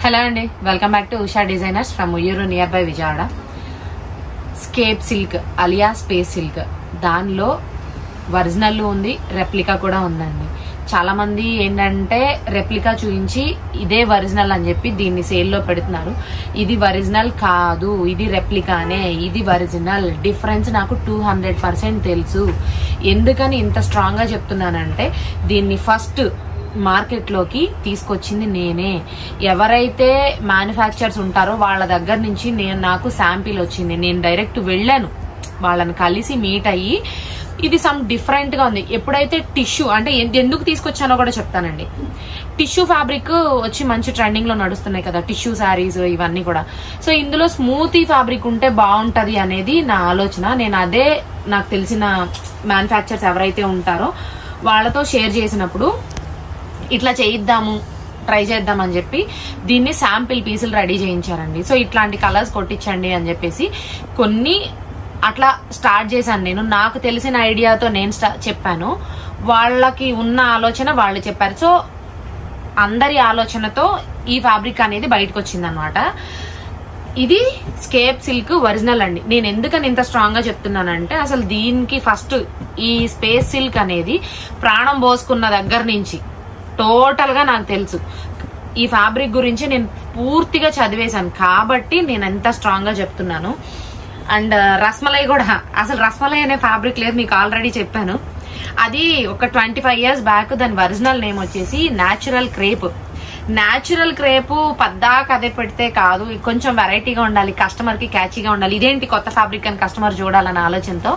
Hello అండి, welcome back to Usha designers from Uyyuru near by Vijayawada. Scape silk Alia space silk, దానిలో original ఉంది, replica కూడా ఉందండి. చాలా మంది ఏంటంటే రెప్లికా చూపించి ఇదే ఒరిజినల్ అని చెప్పి దీన్ని సేల్లో పెడుతున్నారు. ఇది ఒరిజినల్ కాదు, ఇది రెప్లికానే, ఇది ఒరిజినల్. డిఫరెన్స్ నాకు 200% తెలుసు. ఎందుకని ఇంత స్ట్రాంగ్ గా చెప్తున్నానంటే, దీన్ని ఫస్ట్ మార్కెట్ లోకి తీసుకొచ్చింది నేనే. ఎవరైతే మ్యానుఫ్యాక్చర్స్ ఉంటారో వాళ్ళ దగ్గర నుంచి నాకు శాంపిల్ వచ్చింది. నేను డైరెక్ట్ వెళ్ళాను, వాళ్ళని కలిసి మీట్ అయ్యి ఇది సమ్ డిఫరెంట్ గా ఉంది. ఎప్పుడైతే టిష్యూ అంటే ఎందుకు తీసుకొచ్చానో కూడా చెప్తానండి. టిష్యూ ఫ్యాబ్రిక్ వచ్చి మంచి ట్రెండింగ్ లో నడుస్తున్నాయి కదా, టిష్యూ శారీస్ ఇవన్నీ కూడా. సో ఇందులో స్మూతీ ఫ్యాబ్రిక్ ఉంటే బాగుంటది అనేది నా ఆలోచన. నేను అదే నాకు తెలిసిన మ్యానుఫ్యాక్చర్స్ ఎవరైతే ఉంటారో వాళ్ళతో షేర్ చేసినప్పుడు ఇట్లా చేయిద్దాము, ట్రై చేద్దాం అని చెప్పి దీన్ని శాంపిల్ పీసులు రెడీ చేయించారండి. సో ఇట్లాంటి కలర్స్ కొట్టించండి అని చెప్పేసి కొన్ని అట్లా స్టార్ట్ చేశాను నేను. నాకు తెలిసిన ఐడియాతో నేను చెప్పాను, వాళ్ళకి ఉన్న ఆలోచన వాళ్ళు చెప్పారు. సో అందరి ఆలోచనతో ఈ ఫ్యాబ్రిక్ అనేది బయటకు వచ్చింది అనమాట. ఇది స్కేప్ సిల్క్ ఒరిజినల్ అండి. నేను ఎందుకని ఇంత స్ట్రాంగ్ గా చెప్తున్నానంటే, అసలు దీనికి ఫస్ట్ ఈ స్పేస్ సిల్క్ అనేది ప్రాణం పోసుకున్న దగ్గర నుంచి టోటల్ గా నాకు తెలుసు. ఈ ఫ్యాబ్రిక్ గురించి నేను పూర్తిగా చదివేశాను కాబట్టి నేను ఎంత స్ట్రాంగ్ గా చెప్తున్నాను. అండ్ రస్మలై కూడా, అసలు రస్మలై అనే ఫ్యాబ్రిక్ లేదు, మీకు ఆల్రెడీ చెప్పాను. అది ఒక 25 years బ్యాక్ దాని ఒరిజినల్ నేమ్ వచ్చేసి న్యాచురల్ క్రేప్. న్యాచురల్ క్రేప్ పద్దాక అదే పెడితే కాదు, కొంచెం వెరైటీగా ఉండాలి, కస్టమర్ కి క్యాచీగా ఉండాలి. ఇదేంటి కొత్త ఫ్యాబ్రిక్ అని కస్టమర్ చూడాలన్న ఆలోచనతో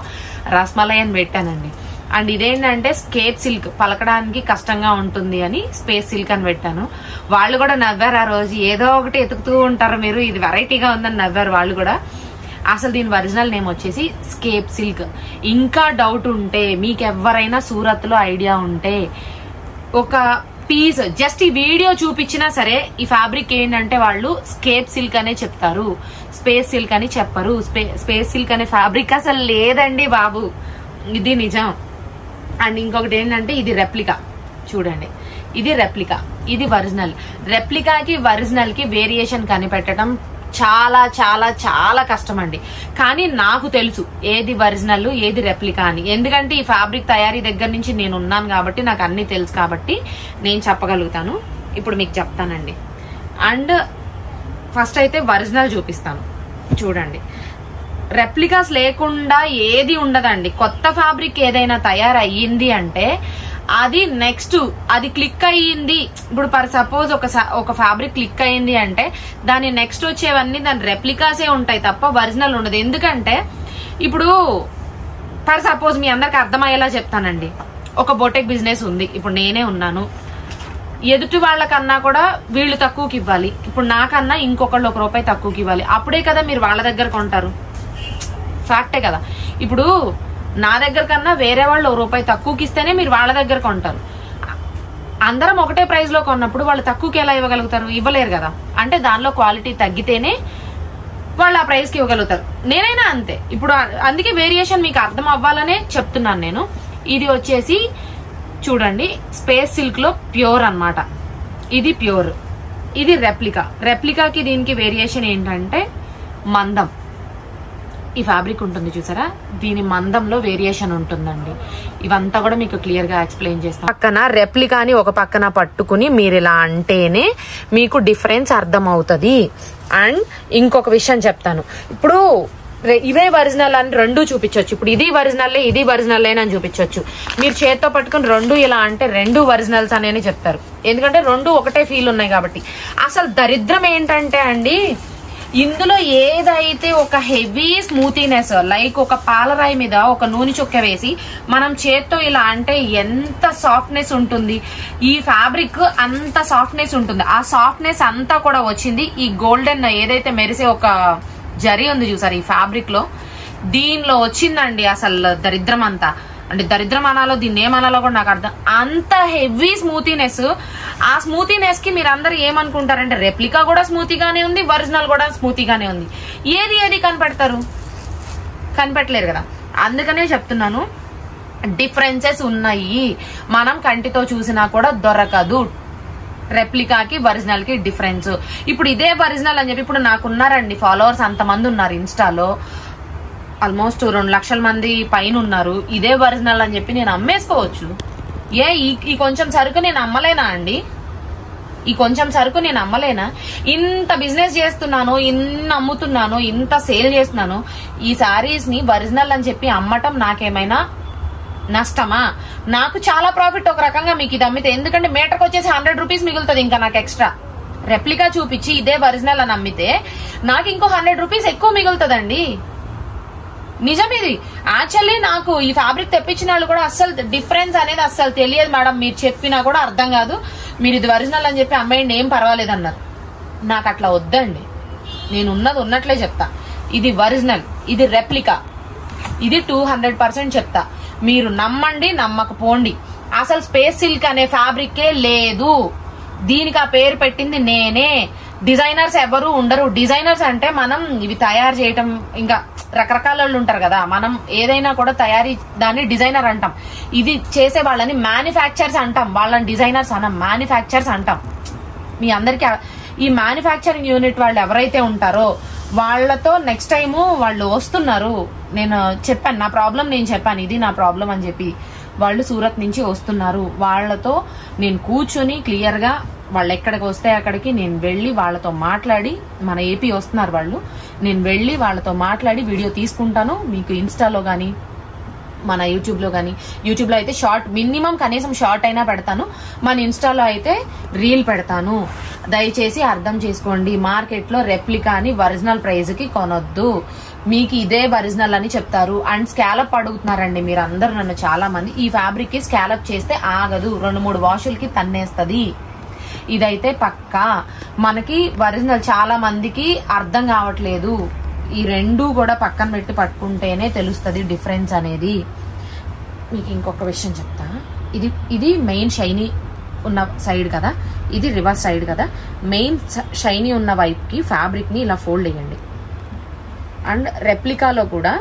రస్మలై అని పెట్టానండి. అండ్ ఇదేంటంటే స్కేప్ సిల్క్, పలకడానికి కష్టంగా ఉంటుంది అని స్పేస్ సిల్క్ అని పెట్టాను. వాళ్ళు కూడా నవ్వారు ఆ రోజు, ఏదో ఒకటి ఎతుకుతూ ఉంటారు మీరు, ఇది వెరైటీగా ఉందని నవ్వారు వాళ్ళు కూడా. అసలు దీని ఒరిజినల్ నేమ్ వచ్చేసి స్కేప్ సిల్క్. ఇంకా డౌట్ ఉంటే, మీకు ఎవరైనా సూరత్ లో ఐడియా ఉంటే, ఒక పీస్ జస్ట్ ఈ వీడియో చూపించినా సరే ఈ ఫ్యాబ్రిక్ ఏంటంటే వాళ్ళు స్కేప్ సిల్క్ అనే చెప్తారు, స్పేస్ సిల్క్ అని చెప్పరు. స్పేస్ సిల్క్ అనే ఫ్యాబ్రిక్ అసలు లేదండి బాబు, ఇది నిజం. అండ్ ఇంకొకటి ఏంటంటే ఇది రెప్లికా. చూడండి, ఇది రెప్లికా, ఇది ఒరిజినల్. రెప్లికాకి ఒరిజినల్ కి వేరియేషన్ కనిపెట్టడం చాలా చాలా చాలా కష్టం అండి. కానీ నాకు తెలుసు ఏది ఒరిజినల్ ఏది రెప్లికా అని. ఎందుకంటే ఈ ఫ్యాబ్రిక్ తయారీ దగ్గర నుంచి నేను ఉన్నాను కాబట్టి నాకు అన్ని తెలుసు కాబట్టి నేను చెప్పగలుగుతాను. ఇప్పుడు మీకు చెప్తానండి. అండ్ ఫస్ట్ అయితే ఒరిజినల్ చూపిస్తాను. చూడండి, రెప్లికాస్ లేకుండా ఏది ఉండదండి. కొత్త ఫ్యాబ్రిక్ ఏదైనా తయారయ్యింది అంటే అది నెక్స్ట్ అది క్లిక్ అయ్యింది. ఇప్పుడు ఫర్ సపోజ్ ఒక ఫ్యాబ్రిక్ క్లిక్ అయ్యింది అంటే దాని నెక్స్ట్ వచ్చేవన్నీ దాని రెప్లికాసే ఉంటాయి తప్ప ఒరిజినల్ ఉండదు. ఎందుకంటే ఇప్పుడు ఫర్ సపోజ్ మీ అందరికి అర్థమయ్యేలా చెప్తానండి. ఒక బొటెక్ బిజినెస్ ఉంది, ఇప్పుడు నేనే ఉన్నాను. ఎదుటి వాళ్ళకన్నా కూడా వీళ్ళు తక్కువకి ఇవ్వాలి, ఇప్పుడు నాకన్నా ఇంకొకళ్ళు ₹1 తక్కువకి ఇవ్వాలి. అప్పుడే కదా మీరు వాళ్ళ దగ్గర కొంటారు, ఫ్యాక్టే కదా. ఇప్పుడు నా దగ్గర కన్నా వేరే వాళ్ళు ₹1 తక్కువకి ఇస్తేనే మీరు వాళ్ళ దగ్గర కొంటారు. అందరం ఒకటే ప్రైస్ లో కొన్నప్పుడు వాళ్ళు తక్కువకి ఎలా ఇవ్వగలుగుతారు? ఇవ్వలేరు కదా. అంటే దానిలో క్వాలిటీ తగ్గితేనే వాళ్ళు ఆ ప్రైస్ కి ఇవ్వగలుగుతారు. నేనైనా అంతే. ఇప్పుడు అందుకే వేరియేషన్ మీకు అర్థం అవ్వాలనే చెప్తున్నాను నేను. ఇది వచ్చేసి చూడండి, స్పేస్ సిల్క్ లో ప్యూర్ అన్నమాట. ఇది ప్యూర్, ఇది రెప్లికా. రెప్లికాకి దీనికి వేరియేషన్ ఏంటంటే మందం. ఈ ఫ్యాబ్రిక్ ఉంటుంది చూసారా, దీని మందంలో వేరియేషన్ ఉంటుందండి. ఇవంతా కూడా మీకు క్లియర్ గా ఎక్స్ప్లెయిన్ చేస్తాను. పక్కన రెప్లికాని ఒక పక్కన పట్టుకుని మీరు ఇలా అంటేనే మీకు డిఫరెన్స్ అర్థం అవుతుంది. అండ్ ఇంకొక విషయం చెప్తాను. ఇప్పుడు ఇవే ఒరిజినల్ అని రెండు చూపించవచ్చు. ఇప్పుడు ఇది ఒరిజినల్లే, ఇది ఒరిజినల్ అని చూపించవచ్చు. మీరు చేత్తో పట్టుకుని రెండు ఇలా అంటే రెండు ఒరిజినల్స్ అని చెప్తారు. ఎందుకంటే రెండు ఒకటే ఫీల్ ఉన్నాయి కాబట్టి. అసలు దరిద్రం ఏంటంటే అండి, ఇందులో ఏదైతే ఒక హెవీ స్మూతీనెస్ లైక్ ఒక పాలరాయి మీద ఒక నూనె చుక్క వేసి మనం చేత్తో ఇలా అంటే ఎంత సాఫ్ట్నెస్ ఉంటుంది, ఈ ఫ్యాబ్రిక్ అంత సాఫ్ట్నెస్ ఉంటుంది. ఆ సాఫ్ట్నెస్ అంతా కూడా వచ్చింది ఈ గోల్డెన్ ఏదైతే మెరిసే ఒక జరీ ఉంది చూసారు ఈ ఫ్యాబ్రిక్ లో, దీనిలో వచ్చిందండి అసలు దరిద్రం అంతా. అంటే దరిద్రం అనాలో దీన్ని ఏమనాలో కూడా నాకు అర్థం. అంత హెవీ స్మూతీనెస్. ఆ స్మూతీనెస్ కి మీరు అందరు ఏమనుకుంటారంటే రెప్లికా కూడా స్మూతీగానే ఉంది, ఒరిజినల్ కూడా స్మూతీగానే ఉంది. ఏది కనిపెడతారు? కనిపెట్టలేరు కదా. అందుకనే చెప్తున్నాను, డిఫరెన్సెస్ ఉన్నాయి. మనం కంటితో చూసినా కూడా దొరకదు. రెప్లికాకి ఒరిజినల్ కి డిఫరెన్స్. ఇప్పుడు ఇదే ఒరిజినల్ అని చెప్పి ఇప్పుడు నాకున్నారండి ఫాలోవర్స్, అంతమంది ఉన్నారు ఇన్స్టాలో, ఆల్మోస్ట్ 2 లక్షల మంది పైన ఉన్నారు. ఇదే ఒరిజినల్ అని చెప్పి నేను అమ్మేసుకోవచ్చు. ఈ కొంచెం సరుకు నేను అమ్మలేనా అండి? ఈ కొంచెం సరుకు నేను అమ్మలేనా? ఇంత బిజినెస్ చేస్తున్నాను, ఇన్ని అమ్ముతున్నాను, ఇంత సేల్ చేస్తున్నాను. ఈ సారీస్ ని ఒరిజినల్ అని చెప్పి అమ్మటం నాకేమైనా నష్టమా? నాకు చాలా ప్రాఫిట్ ఒక రకంగా మీకు ఇది అమ్మితే. ఎందుకంటే మీటర్కి వచ్చేసి 100 రూపీస్ మిగులుతుంది ఇంకా నాకు ఎక్స్ట్రా. రెప్లికా చూపించి ఇదే ఒరిజినల్ అని అమ్మితే నాకు ఇంకో 100 రూపీస్ ఎక్కువ మిగులుతుందండి. నిజం ఇది. యాక్చువల్లీ నాకు ఈ ఫ్యాబ్రిక్ తెప్పించిన వాళ్ళు కూడా అస్సలు డిఫరెన్స్ అనేది అస్సలు తెలియదు మేడం, మీరు చెప్పినా కూడా అర్థం కాదు, మీరు ఇది ఒరిజినల్ అని చెప్పి అమ్మాయిని ఏం పర్వాలేదు అన్నారు. నాకు అట్లా వద్దండి, నేను ఉన్నది ఉన్నట్లే చెప్తా. ఇది ఒరిజినల్, ఇది రెప్లికా, ఇది 200% చెప్తా. మీరు నమ్మండి నమ్మకపోండి. అసలు స్పేస్ సిల్క్ అనే ఫ్యాబ్రికే లేదు, దీనికి ఆ పేరు పెట్టింది నేనే. డిజైనర్స్ ఎవరు ఉండరు. డిజైనర్స్ అంటే మనం ఇవి తయారు చేయటం, ఇంకా రకరకాల వాళ్ళు ఉంటారు కదా, మనం ఏదైనా కూడా తయారీ దాన్ని డిజైనర్ అంటాం. ఇది చేసే వాళ్ళని మ్యానుఫ్యాక్చర్స్ అంటాం, వాళ్ళని డిజైనర్స్ అనం, మ్యానుఫ్యాక్చర్స్ అంటాం. మీ అందరికి ఈ మ్యానుఫ్యాక్చరింగ్ యూనిట్ వాళ్ళు ఎవరైతే ఉంటారో వాళ్ళతో నెక్స్ట్ టైము వాళ్ళు వస్తున్నారు. నేను చెప్పాను నా ప్రాబ్లం, నేను చెప్పాను ఇది నా ప్రాబ్లం అని చెప్పి. వాళ్ళు సూరత్ నుంచి వస్తున్నారు, వాళ్లతో నేను కూర్చొని క్లియర్ గా వాళ్ళు ఎక్కడికి వస్తే అక్కడికి నేను వెళ్లి వాళ్ళతో మాట్లాడి, మన ఏపీ వస్తున్నారు వాళ్ళు, నేను వెళ్లి వాళ్ళతో మాట్లాడి వీడియో తీసుకుంటాను. మీకు ఇన్స్టాలో గానీ మన యూట్యూబ్ లో గానీ, యూట్యూబ్ లో అయితే షార్ట్ మినిమం కనీసం షార్ట్ అయినా పెడతాను, మన ఇన్స్టాలో అయితే రీల్ పెడతాను. దయచేసి అర్థం చేసుకోండి, మార్కెట్ లో రెప్లికా అని ఒరిజినల్ ప్రైజ్ కి కొనొద్దు. మీకు ఇదే ఒరిజినల్ అని చెప్తారు. అండ్ స్కాలప్ అడుగుతున్నారండి మీరు అందరు నన్ను చాలా మంది. ఈ ఫ్యాబ్రిక్ కి స్కాలప్ చేస్తే ఆగదు, 2-3 వాషులకి తన్నేస్తది. ఇదైతే పక్కా. మనకి ఒరిజినల్ చాలా మందికి అర్థం కావట్లేదు. ఈ రెండు కూడా పక్కన పెట్టి పట్టుకుంటేనే తెలుస్తుంది డిఫరెన్స్ అనేది. మీకు ఇంకొక విషయం చెప్తా. ఇది మెయిన్ షైనీ ఉన్న సైడ్ కదా, ఇది రివర్స్ సైడ్ కదా. మెయిన్ షైనీ ఉన్న వైపు కి ఫ్యాబ్రిక్ ని ఇలా ఫోల్డ్ చేయండి. అండ్ రెప్లికాలో కూడా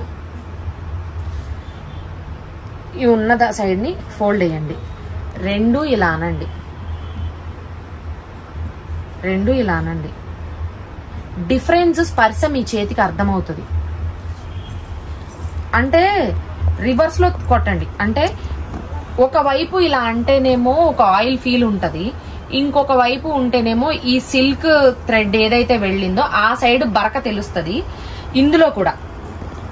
ఈ ఉన్న సైడ్ ని ఫోల్డ్ చేయండి. రెండు ఇలా అనండి. డిఫరెన్స్ స్పర్శ మీ చేతికి అర్థమవుతుంది. అంటే రివర్స్ లో కొట్టండి. అంటే ఒకవైపు ఇలా అంటేనేమో ఒక ఆయిల్ ఫీల్ ఉంటది, ఇంకొక వైపు ఉంటేనేమో ఈ సిల్క్ థ్రెడ్ ఏదైతే వెళ్ళిందో ఆ సైడ్ బరక తెలుస్తుంది. ఇందులో కూడా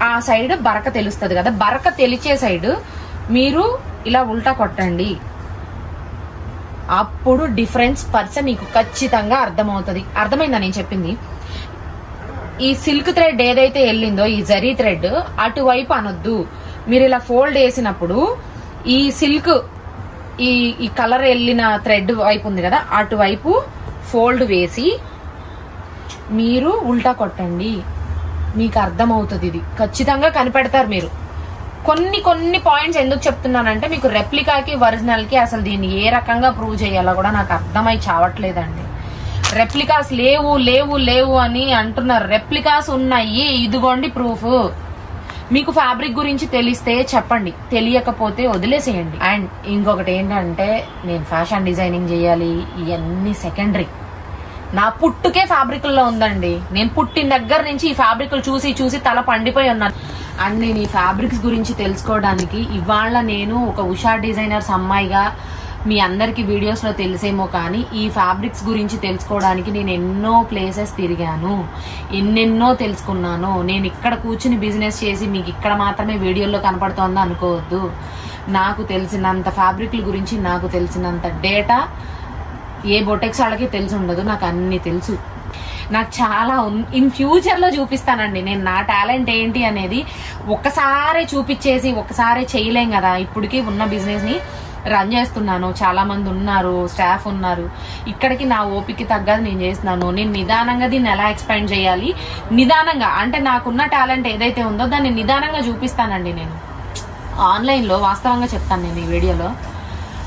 ఆ సైడ్ బరక తెలుస్తుంది కదా, బరక తెలిచే సైడ్ మీరు ఇలా ఉల్టా కొట్టండి. అప్పుడు డిఫరెన్స్ స్పర్శ మీకు ఖచ్చితంగా అర్థమవుతుంది. అర్థమైందా నేను చెప్పింది? ఈ సిల్క్ థ్రెడ్ ఏదైతే వెళ్ళిందో ఈ జరీ థ్రెడ్ అటువైపు అనొద్దు. మీరు ఇలా ఫోల్డ్ వేసినప్పుడు ఈ సిల్క్ ఈ కలర్ వెళ్ళిన థ్రెడ్ వైపు ఉంది కదా, అటువైపు ఫోల్డ్ వేసి మీరు ఉల్టా కొట్టండి. మీకు అర్థమవుతుంది. ఇది ఖచ్చితంగా కనిపెడతారు మీరు. కొన్ని పాయింట్స్ ఎందుకు చెప్తున్నానంటే మీకు రెప్లికాకి ఒరిజినల్ కి అసలు దీన్ని ఏ రకంగా ప్రూవ్ చేయాలో కూడా నాకు అర్థమై చావట్లేదండి. రెప్లికాస్ లేవు అని అంటున్నారు. రెప్లికాస్ ఉన్నాయి, ఇదిగోండి ప్రూఫ్. మీకు ఫ్యాబ్రిక్ గురించి తెలిస్తే చెప్పండి, తెలియకపోతే వదిలేసేయండి. అండ్ ఇంకొకటి ఏంటంటే నేను ఫ్యాషన్ డిజైనింగ్ చేయాలి, ఇవన్నీ సెకండరీ. నా పుట్టుకే ఫ్యాబ్రిక్లో ఉందండి. నేను పుట్టిన దగ్గర నుంచి ఈ ఫ్యాబ్రిక్లు చూసి తల పండిపోయి ఉన్నాను. అండ్ నేను ఈ ఫ్యాబ్రిక్స్ గురించి తెలుసుకోవడానికి ఇవాళ నేను ఒక ఉషా డిజైనర్స్ అమ్మాయిగా మీ అందరికి వీడియోస్ లో తెలిసేమో కానీ ఈ ఫ్యాబ్రిక్స్ గురించి తెలుసుకోవడానికి నేను ఎన్నో ప్లేసెస్ తిరిగాను, ఎన్నెన్నో తెలుసుకున్నాను. నేను ఇక్కడ కూర్చుని బిజినెస్ చేసి మీకు ఇక్కడ మాత్రమే వీడియోలో కనపడుతోందా అనుకోవద్దు. నాకు తెలిసినంత ఫ్యాబ్రిక్ల గురించి నాకు తెలిసినంత డేటా ఏ బొటెక్స్ వాళ్ళకి తెలిసి ఉండదు, నాకు అన్ని తెలుసు. నాకు చాలా ఇన్ ఫ్యూచర్ లో చూపిస్తానండి నేను నా టాలెంట్ ఏంటి అనేది. ఒక్కసారి చూపించేసి ఒక్కసారి చేయలేం కదా. ఇప్పటికీ ఉన్న బిజినెస్ ని రన్ చేస్తున్నాను, చాలా మంది ఉన్నారు, స్టాఫ్ ఉన్నారు. ఇక్కడికి నా ఓపిక తగ్గది నేను చేస్తున్నాను. నేను నిదానంగా దీన్ని ఎలా ఎక్స్పాండ్ చేయాలి, నిదానంగా అంటే నాకున్న టాలెంట్ ఏదైతే ఉందో దాన్ని నిదానంగా చూపిస్తానండి. నేను ఆన్లైన్ లో వాస్తవంగా చెప్తాను, నేను ఈ వీడియోలో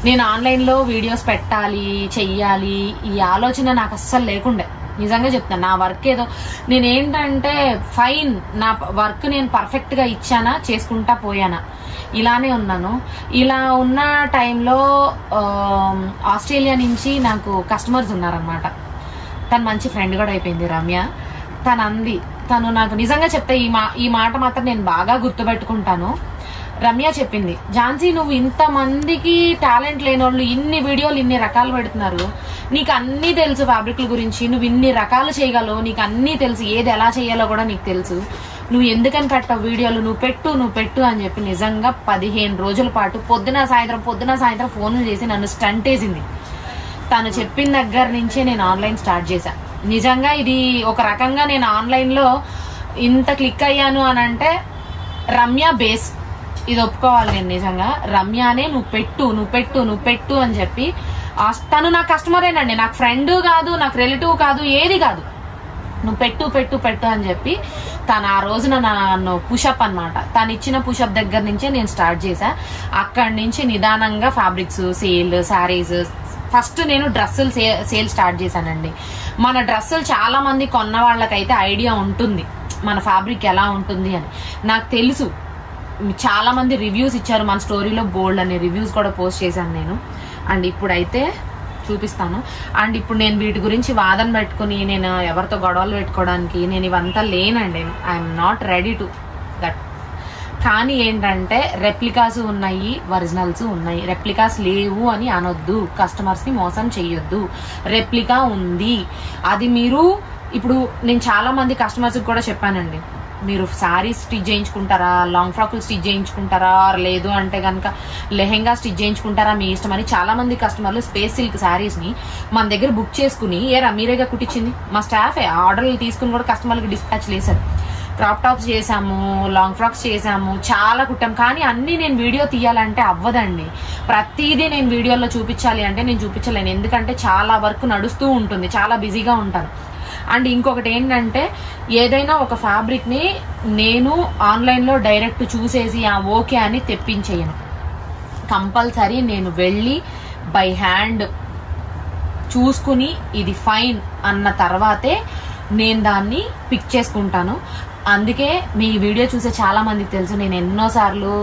నేను ఆన్లైన్ లో వీడియోస్ పెట్టాలి చెయ్యాలి ఈ ఆలోచన నాకు అస్సలు లేకుండే. నిజంగా చెప్తాను. నా వర్క్ ఏదో నేనేంటంటే ఫైన్, నా వర్క్ నేను పర్ఫెక్ట్ గా ఇచ్చానా, చేసుకుంటా పోయానా. ఇలానే ఉన్నాను. ఇలా ఉన్న టైంలో ఆస్ట్రేలియా నుంచి నాకు కస్టమర్స్ ఉన్నారనమాట. తను మంచి ఫ్రెండ్ కూడా అయిపోయింది రమ్య. తను నాకు నిజంగా చెప్తే ఈ మాట మాత్రం నేను బాగా గుర్తుపెట్టుకుంటాను. రమ్య చెప్పింది, ఝాన్సీ నువ్వు ఇంతమందికి టాలెంట్ లేని వాళ్ళు ఇన్ని వీడియోలు ఇన్ని రకాలు పెడుతున్నారు, నీకు అన్ని తెలుసు ఫ్యాబ్రిక్ల గురించి, నువ్వు ఇన్ని రకాలు చేయగలవు, నీకు అన్ని తెలుసు, ఏది ఎలా చేయాలో కూడా నీకు తెలుసు, నువ్వు ఎందుకని పెట్టావు వీడియోలు, నువ్వు పెట్టు అని చెప్పి నిజంగా 15 రోజుల పాటు పొద్దున సాయంత్రం ఫోన్లు చేసి నన్ను స్టంట్ వేసింది. తను చెప్పిన దగ్గర నుంచే నేను ఆన్లైన్ స్టార్ట్ చేశా. నిజంగా ఇది ఒక రకంగా నేను ఆన్లైన్ లో ఇంత క్లిక్ అయ్యాను అని అంటే రమ్య బేస్, ఇది ఒప్పుకోవాలి. నేను నిజంగా రమ్యనే నువ్వు పెట్టు అని చెప్పి, తను నా కస్టమరేనండి, నాకు ఫ్రెండ్ కాదు, నాకు రిలేటివ్ కాదు, ఏది కాదు, నువ్వు పెట్టు అని చెప్పి తను ఆ రోజున నన్ను పుషప్ అనమాట. తను ఇచ్చిన పుషప్ దగ్గర నుంచే నేను స్టార్ట్ చేశా. అక్కడి నుంచి నిదానంగా ఫ్యాబ్రిక్స్ సేల్, శారీస్, ఫస్ట్ నేను డ్రెస్సులు సేల్ స్టార్ట్ చేశానండి. మన డ్రెస్సులు చాలా మంది కొన్న వాళ్ళకైతే ఐడియా ఉంటుంది మన ఫ్యాబ్రిక్ ఎలా ఉంటుంది అని. నాకు తెలుసు, చాలా మంది రివ్యూస్ ఇచ్చారు, మన స్టోరీలో బోల్డ్ అనే రివ్యూస్ కూడా పోస్ట్ చేశాను నేను. అండ్ ఇప్పుడైతే చూపిస్తాను. అండ్ ఇప్పుడు నేను వీటి గురించి వాదన పెట్టుకుని నేను ఎవరితో గొడవలు పెట్టుకోవడానికి నేను ఇవంతా లేనండి. I'm not ready to that. కానీ ఏంటంటే రెప్లికాస్ ఉన్నాయి, ఒరిజినల్స్ ఉన్నాయి. రెప్లికాస్ లేవు అని అనొద్దు, కస్టమర్స్ ని మోసం చెయ్యొద్దు. రెప్లికా ఉంది, అది మీరు ఇప్పుడు నేను చాలా మంది కస్టమర్స్ కూడా చెప్పానండి, మీరు శారీస్ స్టిచ్ చేయించుకుంటారా, లాంగ్ ఫ్రాక్లు స్టిచ్ చేయించుకుంటారా, లేదు అంటే కనుక లెహెంగా స్టిచ్ చేయించుకుంటారా, మీ ఇష్టం అని. చాలా మంది కస్టమర్లు స్పేస్ సిల్క్ శారీస్ ని మన దగ్గర బుక్ చేసుకుని, ఏరా మీరేగా కుట్టించింది, మా స్టాఫే ఆర్డర్లు తీసుకుని కూడా కస్టమర్లకు డిస్పాచ్ చేశారు. క్రాప్ టాప్స్ చేసాము, లాంగ్ ఫ్రాక్స్ చేసాము, చాలా కుట్టాం. కానీ అన్ని నేను వీడియో తీయాలంటే అవ్వదండి. ప్రతిదీ నేను వీడియోలో చూపించాలి అంటే నేను చూపించలేను, ఎందుకంటే చాలా వర్క్ నడుస్తూ ఉంటుంది, చాలా బిజీగా ఉంటాను. అండ్ ఇంకొకటి ఏంటంటే, ఏదైనా ఒక ఫ్యాబ్రిక్ ని నేను ఆన్లైన్ లో డైరెక్ట్ చూసేసి ఓకే అని తెప్పించేయను. కంపల్సరీ నేను వెళ్ళి బై హ్యాండ్ చూసుకుని ఇది ఫైన్ అన్న తర్వాతే నేను దాన్ని పిక్ చేసుకుంటాను. అందుకే మీ వీడియో చూసే చాలా మందికి తెలుసు, నేను ఎన్నోసార్లు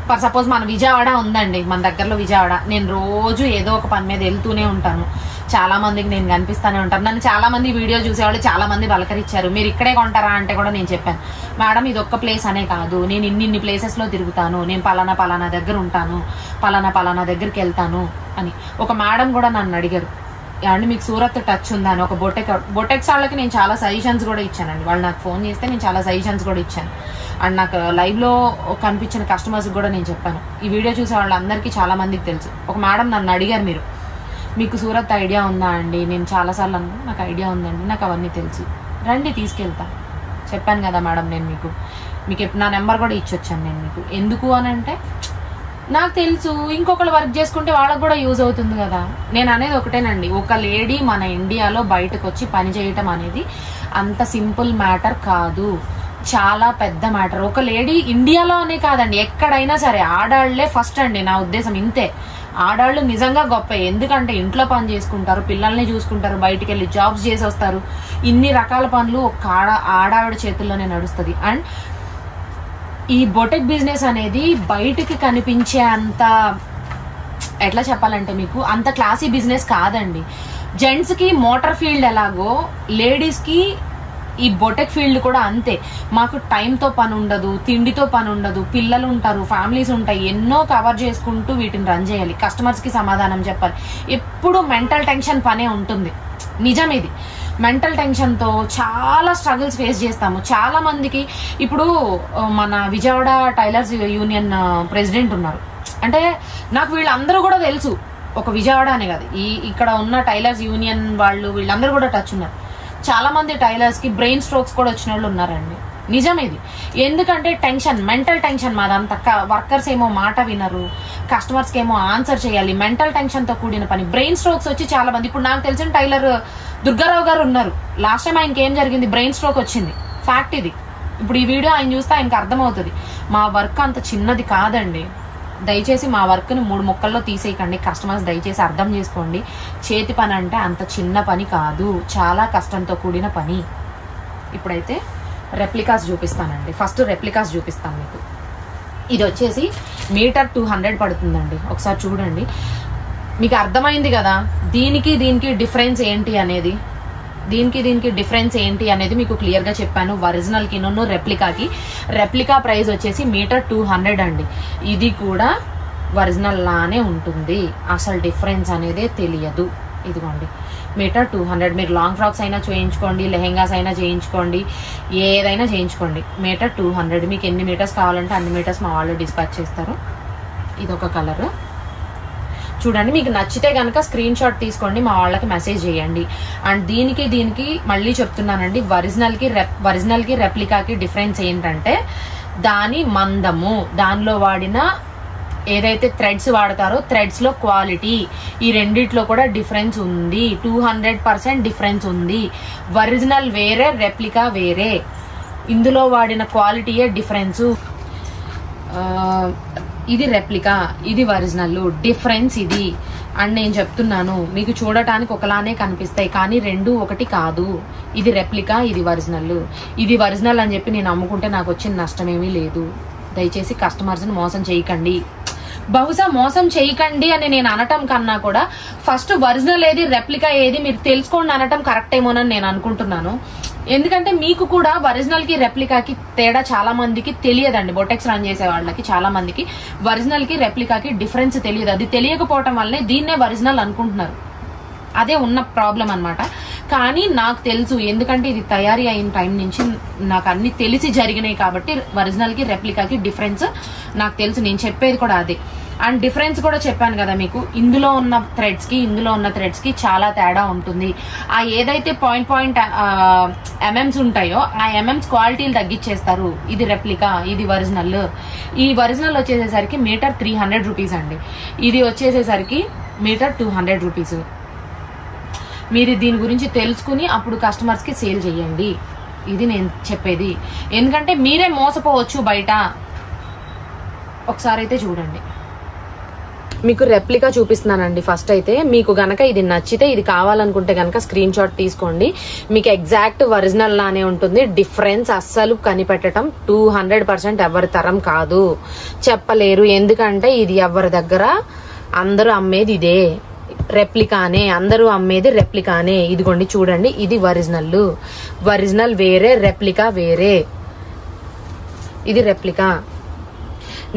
ఫర్ సపోజ్ మన విజయవాడ ఉందండి, మన దగ్గరలో విజయవాడ, నేను రోజు ఏదో ఒక పని మీద వెళ్తూనే ఉంటాను. చాలా మందికి నేను కనిపిస్తానే ఉంటాను. నన్ను చాలా మంది వీడియో చూసేవాళ్ళు చాలా మంది పలకరించారు, మీరు ఇక్కడే కొంటారా అంటే కూడా నేను చెప్పాను, మేడం ఇది ఒక్క ప్లేస్ అనే కాదు, నేను ఇన్ని ప్లేసెస్ లో తిరుగుతాను, నేను పలానా దగ్గర ఉంటాను, పలానా దగ్గరికి వెళ్తాను అని. ఒక మేడం కూడా నన్ను అడిగారు, అండ్ మీకు సూరత్ టచ్ ఉందా అని. ఒక బొటెక్స్ వాళ్ళకి నేను చాలా సజెషన్స్ కూడా ఇచ్చానండి. వాళ్ళు నాకు ఫోన్ చేస్తే నేను చాలా సజెషన్స్ కూడా ఇచ్చాను. అండ్ నాకు లైవ్ లో కనిపించిన కస్టమర్స్ కూడా నేను చెప్పాను. ఈ వీడియో చూసే వాళ్ళందరికీ చాలా మందికి తెలుసు. ఒక మేడం నన్ను అడిగారు, మీకు సూరత్ ఐడియా ఉందా అండి, నేను చాలాసార్లు నాకు ఐడియా ఉందండి, నాకు అవన్నీ తెలుసు, రండి తీసుకెళ్తా. చెప్పాను కదా మేడం, నేను మీకు నా నెంబర్ కూడా ఇచ్చొచ్చాను నేను మీకు. ఎందుకు అని అంటే నాకు తెలుసు, ఇంకొకరు వర్క్ చేసుకుంటే వాళ్ళకు కూడా యూజ్ అవుతుంది కదా. నేను అనేది ఒకటేనండి, ఒక లేడీ మన ఇండియాలో బయటకు వచ్చి పని చేయటం అనేది అంత సింపుల్ మ్యాటర్ కాదు, చాలా పెద్ద మ్యాటర్. ఒక లేడీ ఇండియాలో అనే కాదండి, ఎక్కడైనా సరే ఆడాళ్లే ఫస్ట్ అండి, నా ఉద్దేశం ఇంతే. ఆడాళ్ళు నిజంగా గొప్ప, ఎందుకంటే ఇంట్లో పని చేసుకుంటారు, పిల్లల్ని చూసుకుంటారు, బయటికి వెళ్ళి జాబ్స్ చేసి వస్తారు. ఇన్ని రకాల పనులు ఒక ఆడావిడ చేతుల్లోనే నడుస్తుంది. అండ్ ఈ బొటెక్ బిజినెస్ అనేది బయటికి కనిపించే అంత, ఎట్లా చెప్పాలంటే మీకు, అంత క్లాసీ బిజినెస్ కాదండి. జెంట్స్ కి మోటార్ ఫీల్డ్ ఎలాగో లేడీస్ కి ఈ బొటెక్ ఫీల్డ్ కూడా అంతే. మాకు టైంతో పని ఉండదు, తిండితో పని ఉండదు, పిల్లలు ఉంటారు, ఫ్యామిలీస్ ఉంటాయి, ఎన్నో కవర్ చేసుకుంటూ వీటిని రన్ చేయాలి, కస్టమర్స్ కి సమాధానం చెప్పాలి. ఎప్పుడు మెంటల్ టెన్షన్ పనే ఉంటుంది, నిజం ఇది. మెంటల్ టెన్షన్ తో చాలా స్ట్రగుల్స్ ఫేస్ చేస్తాము. చాలా మందికి ఇప్పుడు మన విజయవాడ టైలర్స్ యూనియన్ ప్రెసిడెంట్ ఉన్నారు అంటే నాకు వీళ్ళందరూ కూడా తెలుసు. ఒక విజయవాడ అనే కాదు, ఇక్కడ ఉన్న టైలర్స్ యూనియన్ వాళ్ళు వీళ్ళందరూ కూడా టచ్ ఉన్నారు. చాలా మంది టైలర్స్ కి బ్రెయిన్ స్ట్రోక్స్ కూడా వచ్చిన వాళ్ళు ఉన్నారండి, నిజం ఇది. ఎందుకంటే టెన్షన్, మెంటల్ టెన్షన్ మాదంతా. వర్కర్స్ ఏమో మాట వినరు, కస్టమర్స్ కి ఏమో ఆన్సర్ చేయాలి, మెంటల్ టెన్షన్ తో కూడిన పని. బ్రెయిన్ స్ట్రోక్స్ వచ్చి చాలా మంది, ఇప్పుడు నాకు తెలిసిన టైలర్ దుర్గారావు గారు ఉన్నారు, లాస్ట్ టైం ఆయనకి ఏం జరిగింది, బ్రెయిన్ స్ట్రోక్ వచ్చింది, ఫ్యాక్ట్ ఇది. ఇప్పుడు ఈ వీడియో ఆయన చూస్తే ఆయనకు అర్థమవుతుంది. మా వర్క్ అంత చిన్నది కాదండి, దయచేసి మా వర్క్ ని 3 ముక్కల్లో తీసేయకండి. కస్టమర్స్ దయచేసి అర్థం చేసుకోండి, చేతి పని అంటే అంత చిన్న పని కాదు, చాలా కష్టంతో కూడిన పని. ఇప్పుడైతే రెప్లికాస్ చూపిస్తానండి. ఫస్ట్ రెప్లికాస్ చూపిస్తాను మీకు. ఇది వచ్చేసి మీటర్ 200 పడుతుందండి. ఒకసారి చూడండి, మీకు అర్థమైంది కదా దీనికి డిఫరెన్స్ ఏంటి అనేది. దీనికి డిఫరెన్స్ ఏంటి అనేది మీకు క్లియర్ గా చెప్పాను. ఒరిజినల్ కి రెప్లికాకి. రెప్లికా ప్రైస్ వచ్చేసి మీటర్ 200 అండి. ఇది కూడా ఒరిజినల్ లానే ఉంటుంది, అసలు డిఫరెన్స్ అనేది తెలియదు. ఇదిగోండి మీటర్ 200. మీరు లాంగ్ ఫ్రాక్స్ అయినా చేయించుకోండి, లెహెంగాస్ అయినా చేయించుకోండి, ఏదైనా చేయించుకోండి. మీటర్ 200. మీకు ఎన్ని మీటర్స్ కావాలంటే అన్ని మీటర్స్ మా వాళ్ళు డిస్పాచ్ చేస్తారు. ఇదొక కలర్ చూడండి. మీకు నచ్చితే కనుక స్క్రీన్ షాట్ తీసుకోండి, మా వాళ్ళకి మెసేజ్ చేయండి. అండ్ దీనికి మళ్ళీ చెప్తున్నానండి, ఒరిజినల్ కి రెప్లికాకి డిఫరెన్స్ ఏంటంటే దాని మందము, దానిలో వాడిన ఏదైతే థ్రెడ్స్ వాడతారో థ్రెడ్స్ లో క్వాలిటీ, ఈ రెండిట్లో కూడా డిఫరెన్స్ ఉంది. 200% డిఫరెన్స్ ఉంది. ఒరిజినల్ వేరే, రెప్లికా వేరే. ఇందులో వాడిన క్వాలిటీయే డిఫరెన్స్. ఇది రెప్లికా, ఇది ఒరిజినల్. డిఫరెన్స్ ఇది. అండ్ నేను చెప్తున్నాను, మీకు చూడటానికి ఒకలానే కనిపిస్తాయి కానీ రెండు ఒకటి కాదు. ఇది రెప్లికా, ఇది ఒరిజినల్. ఇది ఒరిజినల్ అని చెప్పి నేను అమ్ముకుంటే నాకు వచ్చిన నష్టమేమీ లేదు. దయచేసి కస్టమర్స్ ని మోసం చేయకండి. బహుశా మోసం చేయకండి అని నేను అనటం కన్నా కూడా ఫస్ట్ ఒరిజినల్ ఏది, రెప్లికా ఏది మీరు తెలుసుకోండి అనటం కరెక్ట్ ఏమోనని నేను అనుకుంటున్నాను. ఎందుకంటే మీకు కూడా ఒరిజినల్ కి రెప్లికాకి తేడా చాలా మందికి తెలియదండి. బొటెక్స్ రన్ చేసే వాళ్ళకి చాలా మందికి ఒరిజినల్ కి రెప్లికాకి డిఫరెన్స్ తెలియదు. అది తెలియకపోవటం వల్లనే దీన్నే ఒరిజినల్ అనుకుంటున్నారు. అదే ఉన్న ప్రాబ్లం అన్నమాట. కానీ నాకు తెలుసు, ఎందుకంటే ఇది తయారీ అయిన టైం నుంచి నాకు అన్ని తెలిసి జరిగినాయి కాబట్టి ఒరిజినల్ కి రెప్లికాకి డిఫరెన్స్ నాకు తెలుసు. నేను చెప్పేది కూడా అదే. అండ్ డిఫరెన్స్ కూడా చెప్పాను కదా మీకు, ఇందులో ఉన్న థ్రెడ్స్ కి ఇందులో ఉన్న థ్రెడ్స్ కి చాలా తేడా ఉంటుంది. ఆ ఏదైతే పాయింట్ ఎంఎంస్ ఉంటాయో ఆ ఎంఎంస్ క్వాలిటీలు తగ్గించేస్తారు. ఇది రెప్లికా, ఇది ఒరిజినల్. ఈ ఒరిజినల్ వచ్చేసేసరికి మీటర్ 300 రూపీస్ అండి. ఇది వచ్చేసేసరికి మీటర్ 200 రూపీస్. మీరు దీని గురించి తెలుసుకుని అప్పుడు కస్టమర్స్ కి సేల్ చేయండి. ఇది నేను చెప్పేది. ఎందుకంటే మీరే మోసపోవచ్చు బయట. ఒకసారి అయితే చూడండి, మీకు రెప్లికా చూపిస్తున్నానండి. ఫస్ట్ అయితే మీకు గనక ఇది నచ్చితే, ఇది కావాలనుకుంటే గనక స్క్రీన్ షాట్ తీసుకోండి. మీకు ఎగ్జాక్ట్ ఒరిజినల్ లానే ఉంటుంది. డిఫరెన్స్ అస్సలు కనిపెట్టడం 200% ఎవరి తరం కాదు, చెప్పలేరు. ఎందుకంటే ఇది ఎవరి దగ్గర అందరూ అమ్మేది ఇదే రెప్లికానే, అందరూ అమ్మేది రెప్లికానే. ఇదిగోండి చూడండి, ఇది ఒరిజినల్. ఒరిజినల్ వేరే, రెప్లికా వేరే. ఇది రెప్లికా.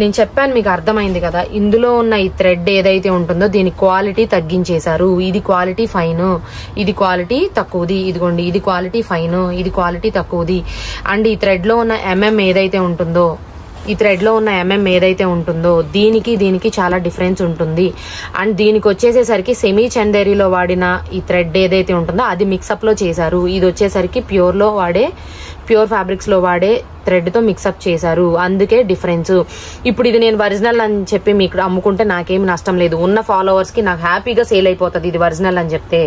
నేను చెప్పాను, మీకు అర్థమైంది కదా. ఇందులో ఉన్న ఈ థ్రెడ్ ఏదైతే ఉంటుందో దీని క్వాలిటీ తగ్గించేశారు. ఇది క్వాలిటీ ఫైన్, ఇది క్వాలిటీ తక్కువది. ఇదిగోండి, ఇది క్వాలిటీ ఫైన్, ఇది క్వాలిటీ తక్కువది. అండ్ ఈ థ్రెడ్ లో ఉన్న ఎంఎం ఏదైతే ఉంటుందో, ఈ థ్రెడ్ లో ఉన్న ఎంఎం ఏదైతే ఉంటుందో దీనికి చాలా డిఫరెన్స్ ఉంటుంది. అండ్ దీనికి వచ్చేసేసరికి సెమీ చందేరిలో వాడిన ఈ థ్రెడ్ ఏదైతే ఉంటుందో అది మిక్సప్ లో చేశారు. ఇది వచ్చేసరికి ప్యూర్ ఫ్యాబ్రిక్స్ లో వాడే థ్రెడ్ తో మిక్సప్ చేశారు. అందుకే డిఫరెన్స్. ఇప్పుడు ఇది నేను ఒరిజినల్ అని చెప్పి మీకు అమ్ముకుంటే నాకేమి నష్టం లేదు. ఉన్న ఫాలోవర్స్ కి నాకు హ్యాపీగా సేల్ అయిపోతుంది ఇది ఒరిజినల్ అని చెప్తే.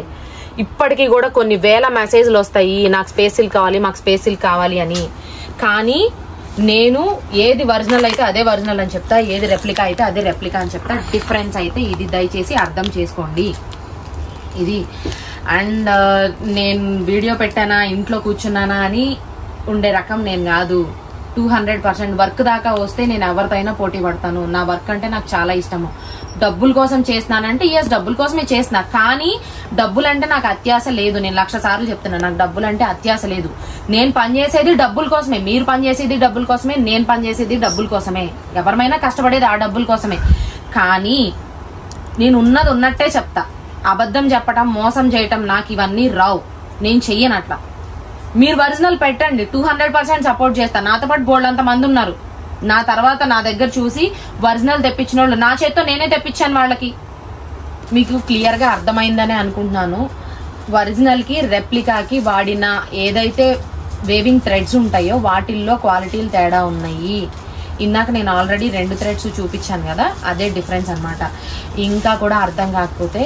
ఇప్పటికీ కూడా కొన్ని వేల మెసేజ్లు వస్తాయి, నాకు స్పేస్ సిల్క్ కావాలి, మాకు స్పేస్ సిల్క్ కావాలి అని. కానీ నేను ఏది ఒరిజినల్ అయితే అదే ఒరిజినల్ అని చెప్తా, ఏది రెప్లికా అయితే అదే రెప్లికా అని చెప్తా. డిఫరెన్స్ అయితే ఇది, దయచేసి అర్థం చేసుకోండి ఇది. అండ్ నేను వీడియో పెట్టానా, ఇంట్లో కూర్చున్నానా అని ఉండే రకం నేను కాదు. 200% వర్క్ దాకా వస్తే నేను ఎవరితోనైనా పోటీ పడతాను. నా వర్క్ అంటే నాకు చాలా ఇష్టము. డబ్బుల కోసం చేస్తున్నానంటే డబ్బుల కోసమే చేస్తున్నా. కానీ డబ్బులు అంటే నాకు అత్యాశ లేదు. నేను 1,00,000 సార్లు చెప్తున్నా, నాకు డబ్బులు అంటే అత్యాశ లేదు. నేను పనిచేసేది డబ్బుల కోసమే, మీరు పనిచేసేది డబ్బుల కోసమే, నేను పనిచేసేది డబ్బుల కోసమే. ఎవరిమైనా కష్టపడేది ఆ డబ్బుల కోసమే. కానీ నేను ఉన్నది ఉన్నట్టే చెప్తా. అబద్ధం చెప్పటం, మోసం చేయటం నాకు ఇవన్నీ రావు. నేను చెయ్యను అట్లా. మీరు ఒరిజినల్ పెట్టండి, 200% సపోర్ట్ చేస్తా. నాతో పాటు బోల్డంత మంది ఉన్నారు. నా తర్వాత నా దగ్గర చూసి ఒరిజినల్ తెప్పించిన వాళ్ళు, నా చేత్తో నేనే తెప్పించాను వాళ్ళకి. మీకు క్లియర్ గా అర్థమైందనే అనుకుంటున్నాను. ఒరిజినల్ కి రెప్లికాకి వాడిన ఏదైతే వేవింగ్ థ్రెడ్స్ ఉంటాయో వాటిల్లో క్వాలిటీలు తేడా ఉన్నాయి. ఇందాక నేను ఆల్రెడీ 2 థ్రెడ్స్ చూపించాను కదా, అదే డిఫరెన్స్ అన్నమాట. ఇంకా కూడా అర్థం కాకపోతే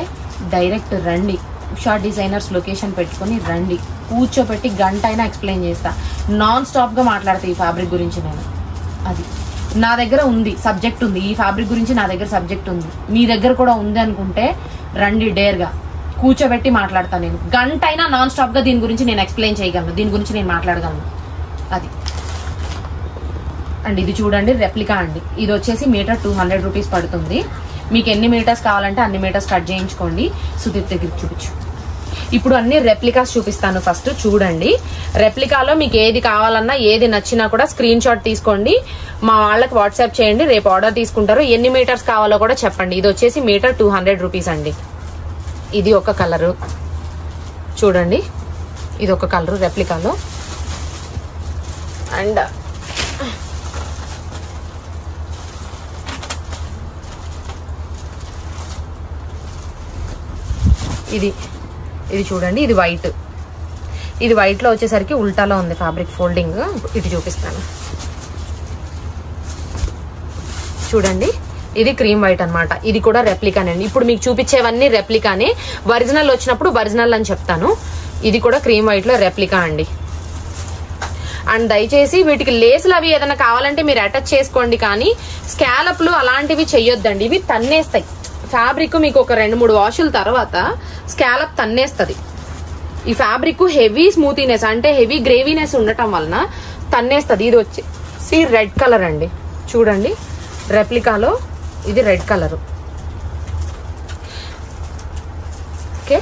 డైరెక్ట్ రండి, ఉషా డిజైనర్స్ లొకేషన్ పెట్టుకుని రండి, కూర్చోబెట్టి గంట అయినా ఎక్స్ప్లెయిన్ చేస్తా. నాన్ స్టాప్ గా మాట్లాడతా ఈ ఫ్యాబ్రిక్ గురించి. నేను అది నా దగ్గర ఉంది, సబ్జెక్ట్ ఉంది. ఈ ఫ్యాబ్రిక్ గురించి నా దగ్గర సబ్జెక్ట్ ఉంది. మీ దగ్గర కూడా ఉంది అనుకుంటే రండి, డేర్ గా కూర్చోబెట్టి మాట్లాడతా. నేను గంట అయినా నాన్ స్టాప్ గా దీని గురించి నేను ఎక్స్ప్లెయిన్ చేయగలను, దీని గురించి నేను మాట్లాడగలను. అది అండ్ ఇది చూడండి రెప్లికా అండి. ఇది వచ్చేసి మీటర్ 200 రూపీస్ పడుతుంది. మీకు ఎన్ని మీటర్స్ కావాలంటే అన్ని మీటర్స్ కట్ చేయించుకోండి. సుదీప్ దగ్గర చూపించు. ఇప్పుడు అన్ని రెప్లికాస్ చూపిస్తాను. ఫస్ట్ చూడండి, రెప్లికాలో మీకు ఏది కావాలన్నా ఏది నచ్చినా కూడా స్క్రీన్ షాట్ తీసుకోండి, మా వాళ్ళకి వాట్సాప్ చేయండి, రేపు ఆర్డర్ తీసుకుంటారు. ఎన్ని మీటర్స్ కావాలో కూడా చెప్పండి. ఇది వచ్చేసి మీటర్ 200 రూపీస్ అండి. ఇది ఒక కలరు చూడండి, ఇది ఒక కలరు రెప్లికాలో. అండ్ ఇది చూడండి, ఇది వైట్. ఇది వైట్ లో వచ్చేసరికి ఉల్టాలో ఉంది ఫ్యాబ్రిక్ ఫోల్డింగ్. ఇటు చూపిస్తాను చూడండి, ఇది క్రీమ్ వైట్ అన్నమాట. ఇది కూడా రెప్లికానండి. ఇప్పుడు మీకు చూపించేవన్నీ రెప్లికానే, ఒరిజినల్ వచ్చినప్పుడు ఒరిజినల్ అని చెప్తాను. ఇది కూడా క్రీమ్ వైట్ లో రెప్లికా అండి. అండ్ దయచేసి వీటికి లేసులు అవి ఏదైనా కావాలంటే మీరు అటాచ్ చేసుకోండి, కానీ స్కాలప్లు అలాంటివి చెయ్యొద్దండి. ఇవి తన్నేస్తాయి ఫ్యాబ్రిక్. మీకు ఒక 2-3 వాషుల తర్వాత స్కాలప్ తన్నేస్తుంది. ఈ ఫ్యాబ్రిక్ హెవీ స్మూతీనెస్ అంటే హెవీ గ్రేవీనెస్ ఉండటం వలన తన్నేస్తుంది. ఇది వచ్చేసి రెడ్ కలర్ అండి. చూడండి, రెప్లికాలో ఇది red colour. Okay,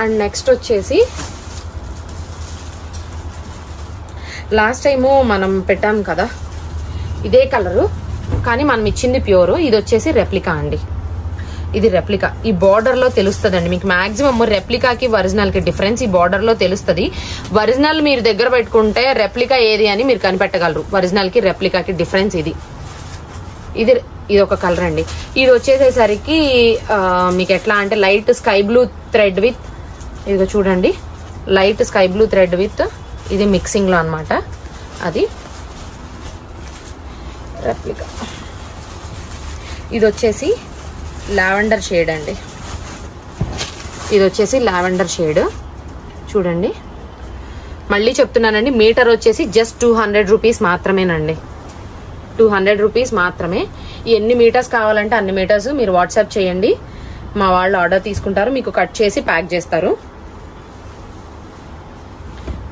and next వచ్చేసి లాస్ట్ టైము మనం పెట్టాం కదా ఇదే కలరు, కానీ మనం ఇచ్చింది ప్యూర్. ఇది వచ్చేసి రెప్లికా అండి. ఇది రెప్లికా. ఈ బార్డర్ లో తెలుస్తుందండి మీకు. మాక్సిమం రెప్లికాకి ఒరిజినల్ కి డిఫరెన్స్ ఈ బార్డర్ లో తెలుస్తుంది. ఒరిజినల్ మీరు దగ్గర పెట్టుకుంటే రెప్లికా ఏది అని మీరు కనిపెట్టగలరు. ఒరిజినల్ కి రెప్లికాకి డిఫరెన్స్ ఇది. ఇది ఒక కలర్ అండి. ఇది వచ్చేసేసరికి మీకు ఎట్లా అంటే light sky blue thread with, ఇదిగో చూడండి, light sky blue thread with ఇది మిక్సింగ్ లో అన్నమాట. అది రెప్లికా. ఇది వచ్చేసి లావెండర్ షేడ్ అండి. ఇది వచ్చేసి లావెండర్ షేడ్ చూడండి. మళ్ళీ చెప్తున్నానండి, మీటర్ వచ్చేసి జస్ట్ 200 రూపీస్ మాత్రమేనండి. 200 రూపీస్ మాత్రమే. ఎన్ని మీటర్స్ కావాలంటే అన్ని మీటర్స్ మీరు వాట్సాప్ చేయండి, మా వాళ్ళు ఆర్డర్ తీసుకుంటారు, మీకు కట్ చేసి ప్యాక్ చేస్తారు.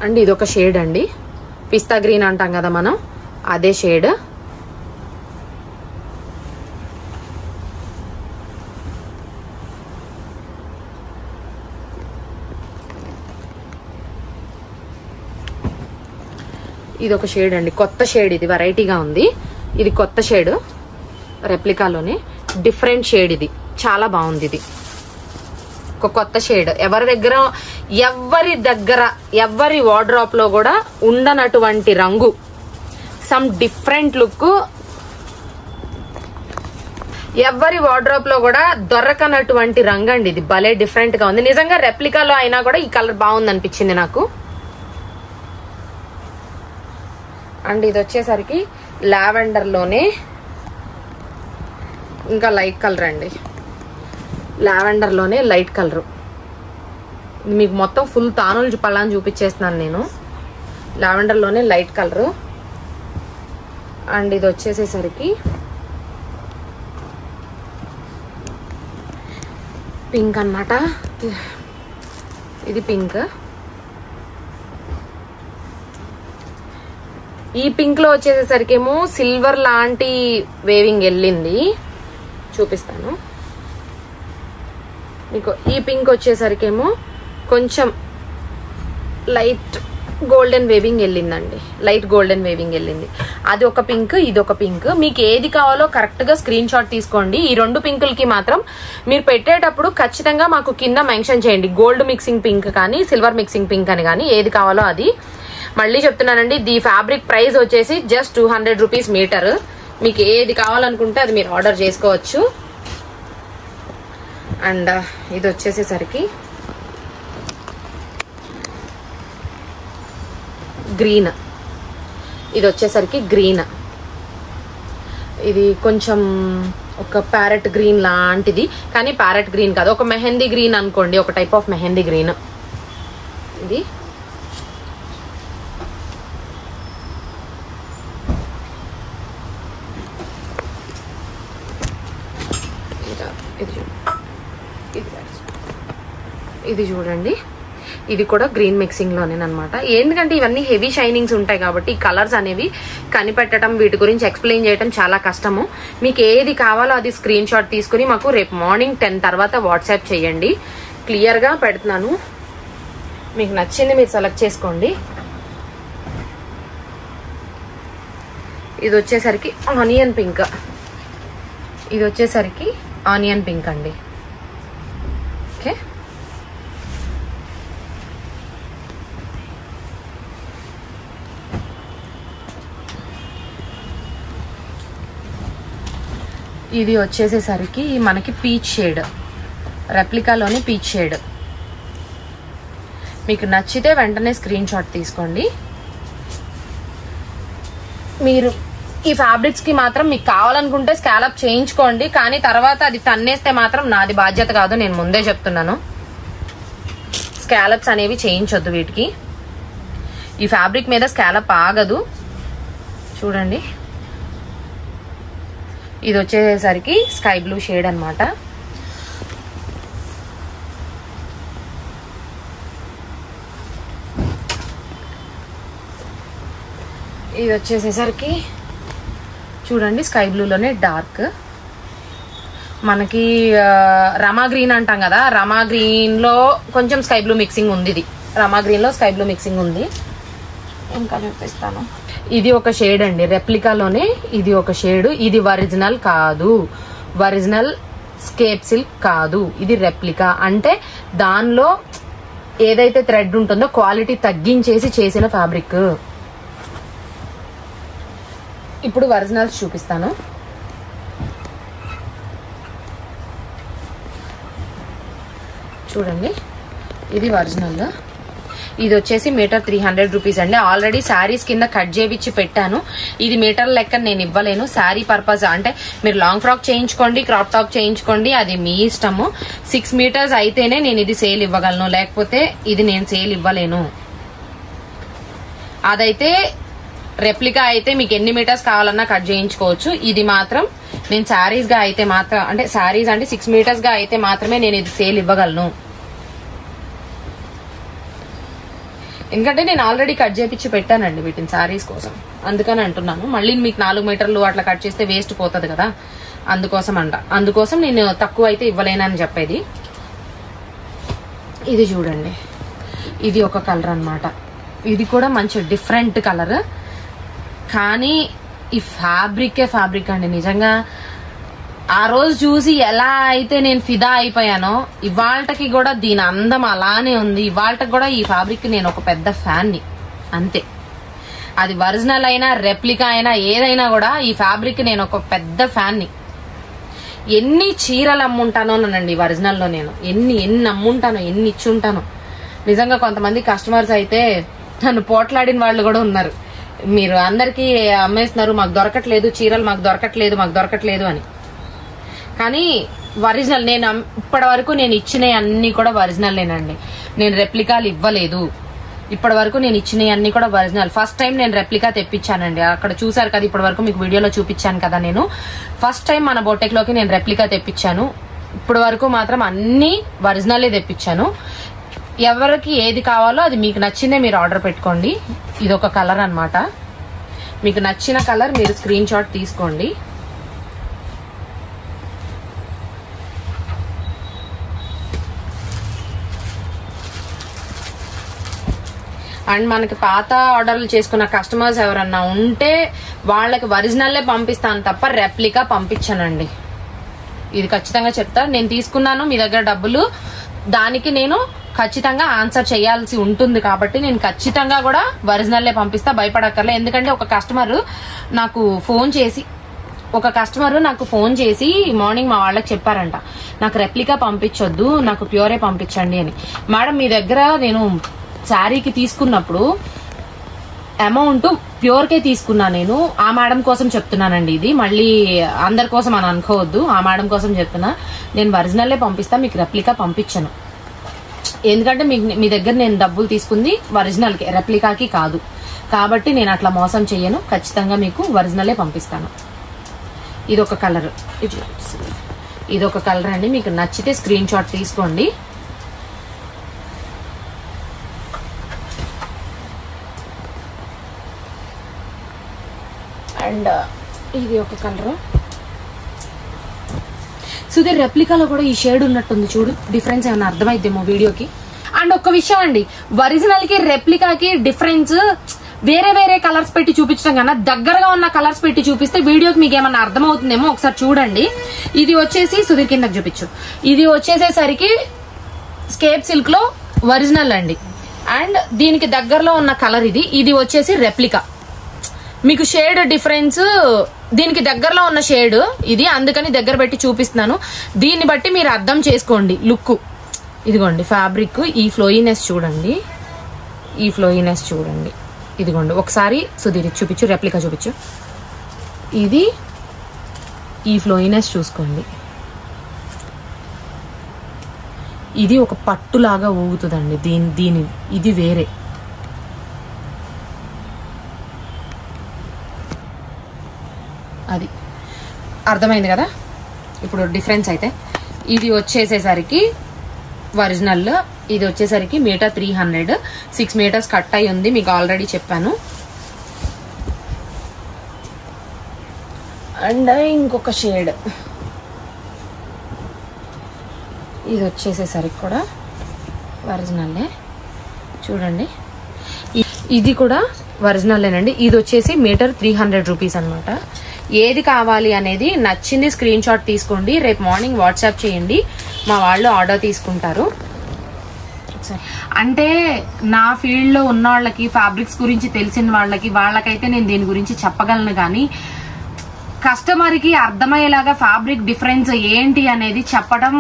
అండ్ ఇది ఒక షేడ్ అండి, పిస్తా గ్రీన్ అంటాం కదా మనం, అదే షేడ్. ఇది ఒక షేడ్ అండి, కొత్త షేడ్. ఇది వెరైటీగా ఉంది. ఇది కొత్త షేడ్, రెప్లికాలోనే డిఫరెంట్ షేడ్. ఇది చాలా బాగుంది. ఇది ఒక కొత్త షేడ్. ఎవరి వార్డ్రాప్ లో కూడా ఉండనటువంటి రంగు, సమ్ డిఫరెంట్ లుక్. ఎవరి వార్డ్రాప్ లో కూడా దొరకనటువంటి రంగు అండి. ఇది భలే డిఫరెంట్ గా ఉంది. నిజంగా రెప్లికాలో అయినా కూడా ఈ కలర్ బాగుంది అనిపించింది నాకు. అండ్ ఇది వచ్చేసరికి లావెండర్ లోనే ఇంకా లైట్ కలర్ అండి. లావెండర్ లోనే లైట్ కలర్. మీకు మొత్తం ఫుల్ తానులు పళ్ళని చూపించేస్తున్నాను నేను. లావెండర్ లోనే లైట్ కలర్. అండ్ ఇది వచ్చేసేసరికి పింక్ అన్నమాట. ఇది పింక్. ఈ పింక్ లో వచ్చేసేసరికి ఏమో సిల్వర్ లాంటి వేవింగ్ వెళ్ళింది, చూపిస్తాను మీకు. ఈ పింక్ వచ్చేసరికి ఏమో కొంచెం లైట్ గోల్డెన్ వేవింగ్ వెళ్ళిందండి. లైట్ గోల్డెన్ వేవింగ్ వెళ్ళింది. అది ఒక పింక్, ఇది ఒక పింక్. మీకు ఏది కావాలో కరెక్ట్ గా స్క్రీన్ షాట్ తీసుకోండి. ఈ 2 పింకులకి మాత్రం మీరు పెట్టేటప్పుడు ఖచ్చితంగా మాకు కింద మెన్షన్ చేయండి, గోల్డ్ మిక్సింగ్ పింక్ కానీ సిల్వర్ మిక్సింగ్ పింక్ అని కానీ, ఏది కావాలో అది. మళ్ళీ చెప్తున్నానండి, ది ఫ్యాబ్రిక్ ప్రైస్ వచ్చేసి జస్ట్ 200 రూపీస్ మీటర్. మీకు ఏది కావాలనుకుంటే అది మీరు ఆర్డర్ చేసుకోవచ్చు. అండ్ ఇది వచ్చేసేసరికి గ్రీన్. ఇది వచ్చేసరికి గ్రీన్. ఇది కొంచెం ఒక ప్యారెట్ గ్రీన్ లాంటిది, కానీ ప్యారెట్ గ్రీన్ కాదు, ఒక మెహందీ గ్రీన్ అనుకోండి, ఒక టైప్ ఆఫ్ మెహందీ గ్రీన్ ఇది. ఇది చూడండి, ఇది కూడా గ్రీన్ మిక్సింగ్ లోనేనమాట. ఎందుకంటే ఇవన్నీ హెవీ షైనింగ్స్ ఉంటాయి కాబట్టి కలర్స్ అనేవి కనిపెట్టడం, వీటి గురించి ఎక్స్ప్లెయిన్ చేయడం చాలా కష్టము. మీకు ఏది కావాలో అది స్క్రీన్ షాట్ తీసుకుని మాకు రేపు మార్నింగ్ 10 తర్వాత వాట్సాప్ చేయండి. క్లియర్ గా పెడుతున్నాను, మీకు నచ్చింది మీరు సెలెక్ట్ చేసుకోండి. ఇది వచ్చేసరికి ఆనియన్ పింక్, ఇది వచ్చేసరికి ఆనియన్ పింక్ అండి. ఓకే, ఇది వచ్చేసేసరికి మనకి పీచ్ షేడ్, రెప్లికాలోని పీచ్ షేడ్. మీకు నచ్చితే వెంటనే స్క్రీన్ షాట్ తీసుకోండి. మీరు ఈ ఫ్యాబ్రిక్స్ కి మాత్రం మీకు కావాలనుకుంటే స్కాలప్ చేయించుకోండి, కానీ తర్వాత అది తన్నేస్తే మాత్రం నాది బాధ్యత కాదు, నేను ముందే చెప్తున్నాను. స్కాలప్స్ అనేవి చేయించొద్దు వీటికి. ఈ ఫ్యాబ్రిక్ మీద స్కాలప్ ఆగదు. చూడండి, ఇది వచ్చేసరికి స్కై బ్లూ షేడ్ అన్నమాట. ఇది వచ్చేసేసరికి చూడండి స్కై బ్లూలోనే డార్క్. మనకి రమా గ్రీన్ అంటాం కదా, రమా గ్రీన్ లో కొంచెం స్కై బ్లూ మిక్సింగ్ ఉంది. ఇది రమా గ్రీన్ లో స్కై బ్లూ మిక్సింగ్ ఉంది. ఇంకా చూపిస్తాను. ఇది ఒక షేడ్ అండి, రెప్లికాలోనే ఇది ఒక షేడ్. ఇది ఒరిజినల్ కాదు, ఒరిజినల్ స్కేప్ సిల్క్ కాదు, ఇది రెప్లికా. అంటే దానిలో ఏదైతే థ్రెడ్ ఉంటుందో క్వాలిటీ తగ్గించేసి చేసిన ఫ్యాబ్రిక్. ఇప్పుడు ఒరిజినల్స్ చూపిస్తాను. చూడండి, ఇది ఒరిజినల్. ఇది వచ్చేసి మీటర్ 300 రూపీస్ అండి. ఆల్రెడీ శారీస్ కింద కట్ చేయించి పెట్టాను. ఇది మీటర్ లెక్క నేను ఇవ్వలేను, శారీ పర్పస్. అంటే మీరు లాంగ్ ఫ్రాక్ చేయించుకోండి, క్రాప్ టాప్ చేయించుకోండి, అది మీ ఇష్టము. 6 మీటర్స్ అయితేనే నేను ఇది సేల్ ఇవ్వగలను, లేకపోతే ఇది నేను సేల్ ఇవ్వలేను. అదైతే రెప్లికా అయితే మీకు ఎన్ని మీటర్స్ కావాలన్నా కట్ చేయించుకోవచ్చు. ఇది మాత్రం నేను శారీస్ గా అయితే మాత్రం, అంటే శారీస్ అంటే 6 మీటర్స్ గా అయితే మాత్రమే నేను ఇది సేల్ ఇవ్వగలను. ఎందుకంటే నేను ఆల్రెడీ కట్ చేయించి పెట్టానండి వీటిని శారీస్ కోసం, అందుకని అంటున్నాను. మళ్ళీ మీకు 4 మీటర్లు అట్లా కట్ చేస్తే వేస్ట్ పోతుంది కదా, అందుకోసం నేను తక్కువ అయితే ఇవ్వలేనని చెప్పేది. ఇది చూడండి, ఇది ఒక కలర్ అన్నమాట. ఇది కూడా మంచి డిఫరెంట్ కలర్, కానీ ఈ ఫ్యాబ్రిక్ అండి. నిజంగా ఆ రోజు చూసి ఎలా అయితే నేను ఫిదా అయిపోయానో, ఇవాళకి కూడా దీని అందం అలానే ఉంది. ఇవాళకి కూడా ఈ ఫ్యాబ్రిక్ నేను ఒక పెద్ద ఫ్యాన్ ని, అంతే. అది ఒరిజినల్ అయినా రెప్లికా అయినా ఏదైనా కూడా ఈ ఫ్యాబ్రిక్ నేను ఒక పెద్ద ఫ్యాన్ ని. ఎన్ని చీరలు అమ్ముంటానోనండి ఒరిజినల్లో నేను, ఎన్ని అమ్ముంటానో, ఎన్ని ఇచ్చుంటానో. నిజంగా కొంతమంది కస్టమర్స్ అయితే నన్ను పోట్లాడిన వాళ్ళు కూడా ఉన్నారు. మీరు అందరికీ అమ్మేస్తున్నారు, మాకు దొరకట్లేదు చీరలు, మాకు దొరకట్లేదు అని. కానీ ఒరిజినల్ నేను ఇప్పటి వరకు నేను ఇచ్చినవి అన్ని కూడా ఒరిజినల్లేనండి. నేను రెప్లికాలు ఇవ్వలేదు. ఇప్పటి వరకు నేను ఇచ్చినవి అన్ని కూడా ఒరిజినల్. ఫస్ట్ టైం నేను రెప్లికా తెప్పించానండి. అక్కడ చూసారు కదా, ఇప్పటి వరకు మీకు వీడియోలో చూపించాను కదా. నేను ఫస్ట్ టైం మన బొటెక్ లోకి నేను రెప్లికా తెప్పించాను. ఇప్పటి వరకు మాత్రం అన్ని ఒరిజినలే తెప్పించాను. ఎవరికి ఏది కావాలో అది మీకు నచ్చిందే మీరు ఆర్డర్ పెట్టుకోండి. ఇది ఒక కలర్ అన్నమాట. మీకు నచ్చిన కలర్ మీరు స్క్రీన్ షాట్ తీసుకోండి. అండ్ మనకి పాత ఆర్డర్లు చేసుకున్న కస్టమర్స్ ఎవరన్నా ఉంటే వాళ్ళకి ఒరిజినల్లే పంపిస్తాను తప్ప రెప్లికా పంపించానండి. ఇది ఖచ్చితంగా చెప్తా. నేను తీసుకున్నాను మీ దగ్గర డబ్బులు, దానికి నేను ఖచ్చితంగా ఆన్సర్ చేయాల్సి ఉంటుంది కాబట్టి నేను ఖచ్చితంగా కూడా ఒరిజినల్లే పంపిస్తా, భయపడక్కర్లే. ఎందుకంటే ఒక కస్టమర్ నాకు ఫోన్ చేసి మార్నింగ్ మా వాళ్ళకి చెప్పారంట, నాకు రెప్లికా పంపించొద్దు, నాకు ప్యూరే పంపించండి అని. మేడం మీ దగ్గర నేను శారీకి తీసుకున్నప్పుడు అమౌంట్ ప్యూర్ కే తీసుకున్నా నేను. ఆ మేడం కోసం చెప్తున్నానండి, ఇది మళ్ళీ అందరి కోసం అని అనుకోవద్దు. ఆ మేడం కోసం చెప్తున్నా, నేను ఒరిజినల్లే పంపిస్తా, మీకు రెప్లికా పంపించను. ఎందుకంటే మీ దగ్గర నేను డబ్బులు తీసుకుంది ఒరిజినల్ కి, రెప్లికాకి కాదు. కాబట్టి నేను అట్లా మోసం చెయ్యను, ఖచ్చితంగా మీకు ఒరిజినలే పంపిస్తాను. ఇదొక కలర్, ఇదొక కలర్ అండి. మీకు నచ్చితే స్క్రీన్ షాట్ తీసుకోండి. అండ్ ఇది ఒక కలర్. సుధీర్ రెప్లికాలో కూడా ఈ షేడ్ ఉన్నట్టుంది చూడు, డిఫరెన్స్ ఏమైనా అర్థమైద్దేమో వీడియోకి. అండ్ ఒక్క విషయం అండి, ఒరిజినల్ కి రెప్లికాకి డిఫరెన్స్ వేరే వేరే కలర్స్ పెట్టి చూపించడం కన్నా దగ్గరగా ఉన్న కలర్స్ పెట్టి చూపిస్తే వీడియోకి మీకు ఏమన్నా అర్థమవుతుందేమో. ఒకసారి చూడండి. ఇది వచ్చేసి సుధీర్ కిందకి చూపించు. ఇది వచ్చేసేసరికి స్కేప్ సిల్క్ లో ఒరిజినల్ అండి. అండ్ దీనికి దగ్గరలో ఉన్న కలర్ ఇది. ఇది వచ్చేసి రెప్లికా. మీకు షేడ్ డిఫరెన్స్ దీనికి దగ్గరలో ఉన్న షేడ్ ఇది, అందుకని దగ్గర పెట్టి చూపిస్తున్నాను. దీన్ని బట్టి మీరు అర్థం చేసుకోండి లుక్. ఇదిగోండి ఫ్యాబ్రిక్, ఈ ఫ్లోయినెస్ చూడండి, ఈ ఫ్లోయినెస్ చూడండి. ఇదిగోండి ఒకసారి సుధీర్ చూపించు, రెప్లికా చూపించు. ఇది ఈ ఫ్లోయినెస్ చూసుకోండి. ఇది ఒక పట్టులాగా ఊగుతుందండి. దీని ఇది వేరే. అది అర్థమైంది కదా ఇప్పుడు డిఫరెన్స్. అయితే ఇది వచ్చేసేసరికి ఒరిజినల్, ఇది వచ్చేసరికి మీటర్ 300, 6 మీటర్స్ కట్ అయి ఉంది, మీకు ఆల్రెడీ చెప్పాను. అండ్ ఇంకొక షేడ్ ఇది వచ్చేసేసరికి కూడా ఒరిజినల్లే చూడండి. ఇది కూడా ఒరిజినల్లేనండి. ఇది వచ్చేసి మీటర్ 300 రూపీస్ అనమాట. ఏది కావాలి అనేది నచ్చింది స్క్రీన్ షాట్ తీసుకోండి, రేపు మార్నింగ్ వాట్సాప్ చేయండి, మా వాళ్ళు ఆర్డర్ తీసుకుంటారు. అంటే నా ఫీల్డ్ లో ఉన్న వాళ్ళకి, ఫ్యాబ్రిక్స్ గురించి తెలిసిన వాళ్ళకైతే నేను దీని గురించి చెప్పగలను, కానీ కస్టమర్ కి అర్థమయ్యేలాగా ఫ్యాబ్రిక్ డిఫరెన్స్ ఏంటి అనేది చెప్పడం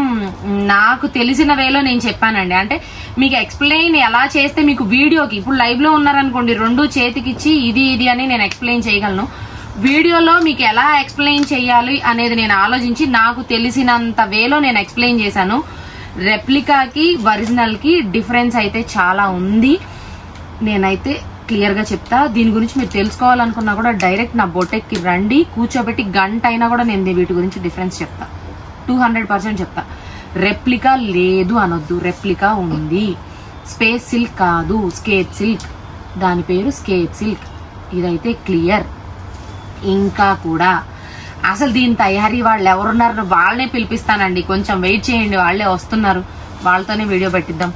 నాకు తెలిసిన వేలో నేను చెప్పానండి. అంటే మీకు ఎక్స్ప్లెయిన్ ఎలా చేస్తే మీకు వీడియోకి, ఇప్పుడు లైవ్ లో ఉన్నారనుకోండి, రెండు చేతికిచ్చి ఇది ఇది అని నేను ఎక్స్ప్లెయిన్ చేయగలను. వీడియోలో మీకు ఎలా ఎక్స్ప్లెయిన్ చేయాలి అనేది నేను ఆలోచించి నాకు తెలిసినంత వేలో నేను ఎక్స్ప్లెయిన్ చేశాను. రెప్లికాకి ఒరిజినల్ కి డిఫరెన్స్ అయితే చాలా ఉంది. నేనైతే క్లియర్ గా చెప్తా. దీని గురించి మీరు తెలుసుకోవాలనుకున్నా కూడా డైరెక్ట్ నా బొటెక్ కి రండి, కూర్చోబెట్టి గంట అయినా కూడా నేను వీటి గురించి డిఫరెన్స్ చెప్తా, 200% చెప్తా. రెప్లికా లేదు అనొద్దు, రెప్లికా ఉంది. స్పేస్ సిల్క్ కాదు, స్కేప్ సిల్క్, దాని పేరు స్కేప్ సిల్క్. ఇదైతే క్లియర్. ఇంకా కూడా అసలు దీని తయారీ వాళ్ళు ఎవరున్నారు వాళ్ళనే పిలిపిస్తానండి, కొంచెం వెయిట్ చేయండి, వాళ్ళే వస్తున్నారు, వాళ్ళతోనే వీడియో పెట్టిద్దాం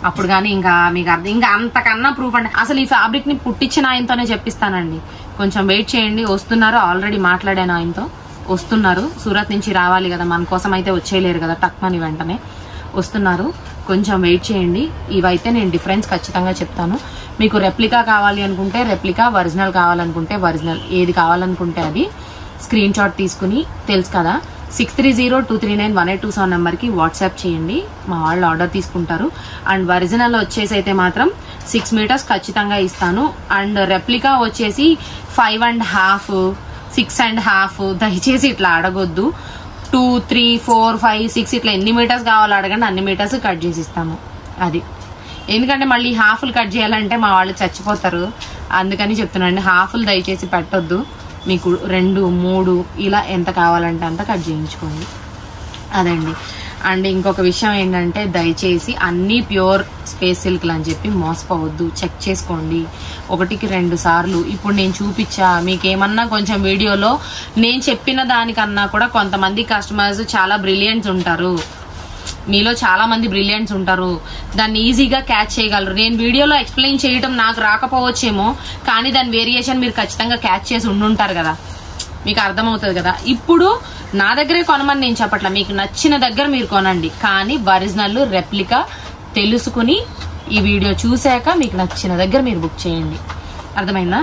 అప్పుడు. కానీ ఇంకా మీకు అర్థం, ఇంకా అంతకన్నా ప్రూఫ్ అండి. అసలు ఈ ఫ్యాబ్రిక్ ని పుట్టించిన ఆయనతోనే చెప్పిస్తానండి, కొంచెం వెయిట్ చేయండి. వస్తున్నారు, ఆల్రెడీ మాట్లాడాను ఆయనతో, వస్తున్నారు. సూరత్ నుంచి రావాలి కదా, మన కోసం అయితే వచ్చేయలేరు కదా టక్మని, వెంటనే వస్తున్నారు. కొంచెం వెయిట్ చేయండి. ఇవైతే నేను డిఫరెన్స్ ఖచ్చితంగా చెప్తాను. మీకు రెప్లికా కావాలి అనుకుంటే రెప్లికా, ఒరిజినల్ కావాలనుకుంటే ఒరిజినల్, ఏది కావాలనుకుంటే అది స్క్రీన్ షాట్ తీసుకుని, తెలుసు కదా 6302391827 నెంబర్కి వాట్సాప్ చేయండి, మా వాళ్ళు ఆర్డర్ తీసుకుంటారు. అండ్ ఒరిజినల్ వచ్చేసి అయితే మాత్రం 6 మీటర్స్ ఖచ్చితంగా ఇస్తాను. అండ్ రెప్లికా వచ్చేసి 5.5, 6.5. దయచేసి ఇట్లా అడగొద్దు. 2, 3, 4, 5, 6 ఇట్లా ఎన్ని మీటర్స్ కావాలో అడగండి, అన్ని మీటర్స్ కట్ చేసి ఇస్తాము. అది ఎందుకంటే మళ్ళీ హాఫ్లు కట్ చేయాలంటే మా వాళ్ళు చచ్చిపోతారు, అందుకని చెప్తున్నాండి. హాఫ్లు దయచేసి పెట్టొద్దు. మీకు 2, 3 ఇలా ఎంత కావాలంటే అంత కట్ చేయించుకోండి, అదండి. అండ్ ఇంకొక విషయం ఏంటంటే, దయచేసి అన్ని ప్యూర్ స్పేస్ సిల్క్లు అని చెప్పి మోసపోవద్దు, చెక్ చేసుకోండి 1కి 2 సార్లు. ఇప్పుడు నేను చూపించా, మీకేమన్నా కొంచెం వీడియోలో నేను చెప్పిన దానికన్నా కూడా కొంతమంది కస్టమర్స్ చాలా బ్రిలియంట్స్ ఉంటారు, మీలో చాలా మంది బ్రిలియంట్స్ ఉంటారు, దాన్ని ఈజీగా క్యాచ్ చేయగలరు. నేను వీడియోలో ఎక్స్ప్లెయిన్ చేయడం నాకు రాకపోవచ్చేమో, కానీ దాని వేరియేషన్ మీరు ఖచ్చితంగా క్యాచ్ చేసి ఉండుంటారు కదా, మీకు అర్థమవుతుంది కదా. ఇప్పుడు నా దగ్గరే కొనమని నేను చెప్పట్లా, మీకు నచ్చిన దగ్గర మీరు కొనండి, కానీ ఒరిజినల్ రెప్లికా తెలుసుకుని ఈ వీడియో చూశాక మీకు నచ్చిన దగ్గర మీరు బుక్ చేయండి, అర్థమైందా.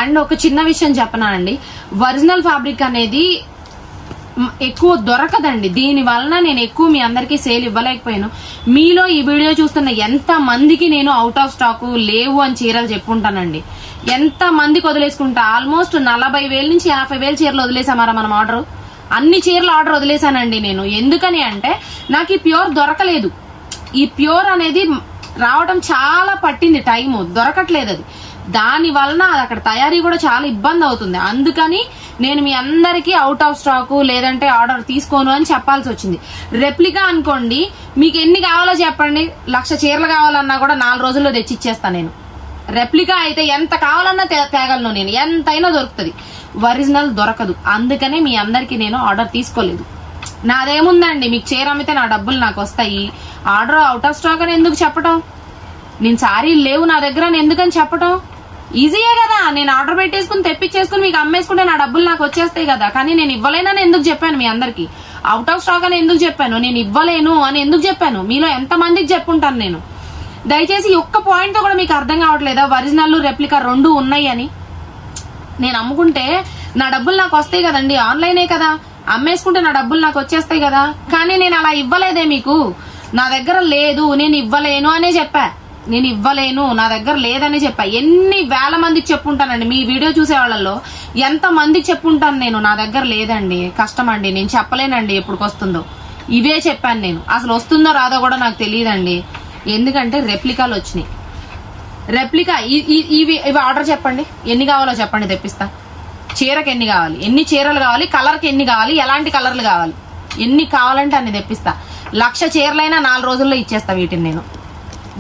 అండ్ ఒక చిన్న విషయం చెప్పనా అండి, ఒరిజినల్ ఫ్యాబ్రిక్ అనేది ఎక్కువ దొరకదండి, దీని వలన నేను ఎక్కువ మీ అందరికీ సేల్ ఇవ్వలేకపోయాను. మీలో ఈ వీడియో చూస్తున్న ఎంత మందికి నేను అవుట్ ఆఫ్ స్టాక్ లేవు అని చీరలు చెప్పుకుంటానండి, ఎంత మందికి వదిలేసుకుంటా. ఆల్మోస్ట్ 40,000 నుంచి 50,000 చీరలు వదిలేసామారా మనం ఆర్డర్, అన్ని చీరలు ఆర్డర్ వదిలేసానండి నేను. ఎందుకని అంటే నాకు ఈ ప్యూర్ దొరకలేదు. ఈ ప్యూర్ అనేది రావడం చాలా పట్టింది, టైం దొరకట్లేదు. అది దాని వలన అది అక్కడ తయారీ కూడా చాలా ఇబ్బంది అవుతుంది. అందుకని నేను మీ అందరికీ అవుట్ ఆఫ్ స్టాక్ లేదంటే ఆర్డర్ తీసుకోను అని చెప్పాల్సి వచ్చింది. రెప్లికా అనుకోండి, మీకు ఎన్ని కావాలో చెప్పండి, 1,00,000 చీరలు కావాలన్నా కూడా 4 రోజుల్లో తెచ్చిచ్చేస్తాను నేను. రెప్లికా అయితే ఎంత కావాలన్నా తేగలను నేను, ఎంతైనా దొరుకుతుంది. ఒరిజినల్ దొరకదు. అందుకనే మీ అందరికి నేను ఆర్డర్ తీసుకోలేదు. నాదేముందండి, మీకు చీర అమ్మితే నా డబ్బులు నాకు వస్తాయి. ఆర్డర్ అవుట్ ఆఫ్ స్టాక్ అని ఎందుకు చెప్పటం, నేను సారీలు లేవు నా దగ్గర అని ఎందుకని చెప్పటం, ఈజీయే కదా. నేను ఆర్డర్ పెట్టేసుకుని తెప్పించేసుకుని మీకు అమ్మేసుకుంటే నా డబ్బులు నాకు వచ్చేస్తాయి కదా. కానీ నేను ఇవ్వలేనని ఎందుకు చెప్పాను మీ అందరికి, అవుట్ ఆఫ్ స్టాక్ అని ఎందుకు చెప్పాను, నేను ఇవ్వలేను అని ఎందుకు చెప్పాను, మీలో ఎంత మందికి చెప్పుంటాను నేను. దయచేసి ఒక్క పాయింట్ తో కూడా మీకు అర్థం కావట్లేదా ఒరిజినల్ రెప్లికా రెండు ఉన్నాయి అని. నేను అమ్ముకుంటే నా డబ్బులు నాకు వస్తాయి కదండి, ఆన్లైనే కదా, అమ్మేసుకుంటే నా డబ్బులు నాకు వచ్చేస్తాయి కదా. కానీ నేను అలా ఇవ్వలేదే మీకు, నా దగ్గర లేదు నేను ఇవ్వలేను అనే చెప్పా, నేను ఇవ్వలేను నా దగ్గర లేదని చెప్పా. ఎన్ని వేల మందికి చెప్పుంటానండి, మీ వీడియో చూసే వాళ్ళలో ఎంత మందికి చెప్పుంటాను నేను, నా దగ్గర లేదండి, కష్టం అండి, నేను చెప్పలేనండి ఎప్పటికి వస్తుందో. ఇవే చెప్పాను నేను. అసలు వస్తుందో రాదో కూడా నాకు తెలియదండి, ఎందుకంటే రెప్లికాలు వచ్చినాయి. రెప్లికా ఇవి ఆర్డర్ చెప్పండి, ఎన్ని కావాలో చెప్పండి, తెప్పిస్తా. చీరకు ఎన్ని కావాలి, ఎన్ని చీరలు కావాలి, కలర్కి ఎన్ని కావాలి, ఎలాంటి కలర్లు కావాలి, ఎన్ని కావాలంటే అన్ని తెప్పిస్తా. 1,00,000 చీరలైనా 4 రోజుల్లో ఇచ్చేస్తా.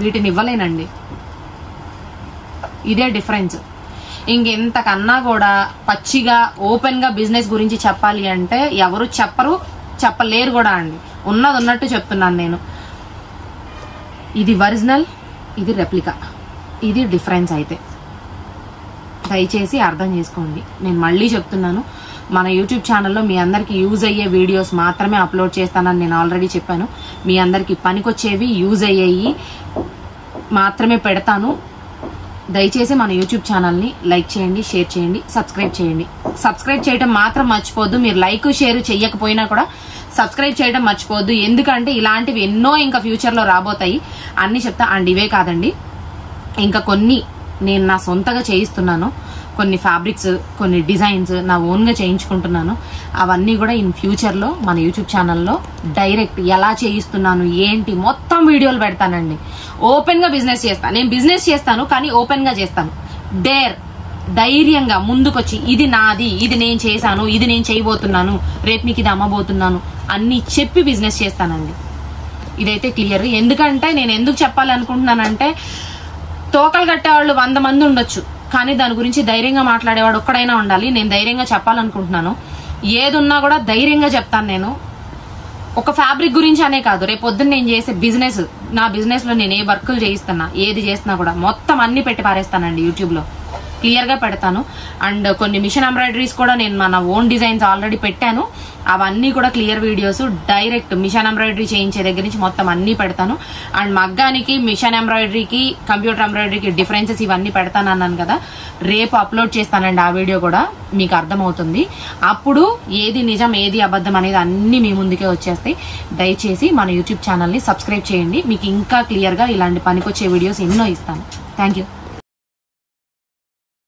వీటిని ఇవ్వలేనండి. ఇదే డిఫరెన్స్. ఇంకెంతకన్నా కూడా పచ్చిగా ఓపెన్ గా బిజినెస్ గురించి చెప్పాలి అంటే ఎవరు చెప్పరు, చెప్పలేరు కూడా అండి. ఉన్నది ఉన్నట్టు చెప్తున్నాను నేను. ఇది ఒరిజినల్, ఇది రెప్లికా, ఇది డిఫరెన్స్. అయితే దయచేసి అర్థం చేసుకోండి. నేను మళ్ళీ చెప్తున్నాను, మన యూట్యూబ్ ఛానల్లో మీ అందరికి యూజ్ అయ్యే వీడియోస్ మాత్రమే అప్లోడ్ చేస్తానని నేను ఆల్రెడీ చెప్పాను. మీ అందరికి పనికొచ్చేవి యూజ్ అయ్యేవి మాత్రమే పెడతాను. దయచేసి మన యూట్యూబ్ ఛానల్ని లైక్ చేయండి, షేర్ చేయండి, సబ్స్క్రైబ్ చేయండి. సబ్స్క్రైబ్ చేయడం మాత్రం మర్చిపోద్దు. మీరు లైక్ షేర్ చెయ్యకపోయినా కూడా సబ్స్క్రైబ్ చేయడం మర్చిపోద్దు, ఎందుకంటే ఇలాంటివి ఎన్నో ఇంకా ఫ్యూచర్ లో రాబోతాయి. అన్ని చెప్తా. అండ్ ఇవే కాదండి, ఇంకా కొన్ని నేను నా సొంతగా చేయిస్తున్నాను. కొన్ని ఫ్యాబ్రిక్స్, కొన్ని డిజైన్స్ నా ఓన్ గా చేయించుకుంటున్నాను. అవన్నీ కూడా ఇన్ ఫ్యూచర్ లో మన యూట్యూబ్ ఛానల్లో డైరెక్ట్ ఎలా చేయిస్తున్నాను ఏంటి మొత్తం వీడియోలు పెడతానండి. ఓపెన్ గా బిజినెస్ చేస్తాను. నేను బిజినెస్ చేస్తాను కానీ ఓపెన్ గా చేస్తాను. ధైర్యంగా ముందుకొచ్చి ఇది నాది, ఇది నేను చేశాను, ఇది నేను చేయబోతున్నాను, రేపు మీకు ఇది అమ్మబోతున్నాను అన్ని చెప్పి బిజినెస్ చేస్తానండి. ఇదైతే క్లియర్. ఎందుకంటే నేను ఎందుకు చెప్పాలనుకుంటున్నానంటే, తోకలు కట్టేవాళ్ళు 100 మంది ఉండొచ్చు, కానీ దాని గురించి ధైర్యంగా మాట్లాడేవాడు ఒక్కడైనా ఉండాలి. నేను ధైర్యంగా చెప్పాలనుకుంటున్నాను. ఏదున్నా కూడా ధైర్యంగా చెప్తాను నేను. ఒక ఫ్యాబ్రిక్ గురించి అనే కాదు, రేపు పొద్దున్న నేను చేసే బిజినెస్, నా బిజినెస్ లో నేను ఏ వర్కులు చేయిస్తున్నా, ఏది చేస్తున్నా కూడా మొత్తం అన్ని పెట్టి పారేస్తానండి యూట్యూబ్ లో. క్లియర్ గా పెడతాను. అండ్ కొన్ని మిషన్ ఎంబ్రాయిడరీస్ కూడా నేను మన ఓన్ డిజైన్స్ ఆల్రెడీ పెట్టాను. అవన్నీ కూడా clear videos, direct machine embroidery చేయించే దగ్గర నుంచి మొత్తం అన్ని పెడతాను. అండ్ మగ్గానికి, మిషన్ ఎంబ్రాయిడరీకి, కంప్యూటర్ ఎంబ్రాయిడరీకి డిఫరెన్సెస్ ఇవన్నీ పెడతాను అన్నాను కదా, రేపు అప్లోడ్ చేస్తానండి. ఆ వీడియో కూడా మీకు అర్థమవుతుంది. అప్పుడు ఏది నిజం ఏది అబద్ధం అనేది అన్ని మీ ముందుకే వచ్చేస్తాయి. దయచేసి మన యూట్యూబ్ ఛానల్ ని సబ్స్క్రైబ్ చేయండి. మీకు ఇంకా క్లియర్ గా ఇలాంటి పనికొచ్చే వీడియోస్ ఎన్నో ఇస్తాను. Thank you.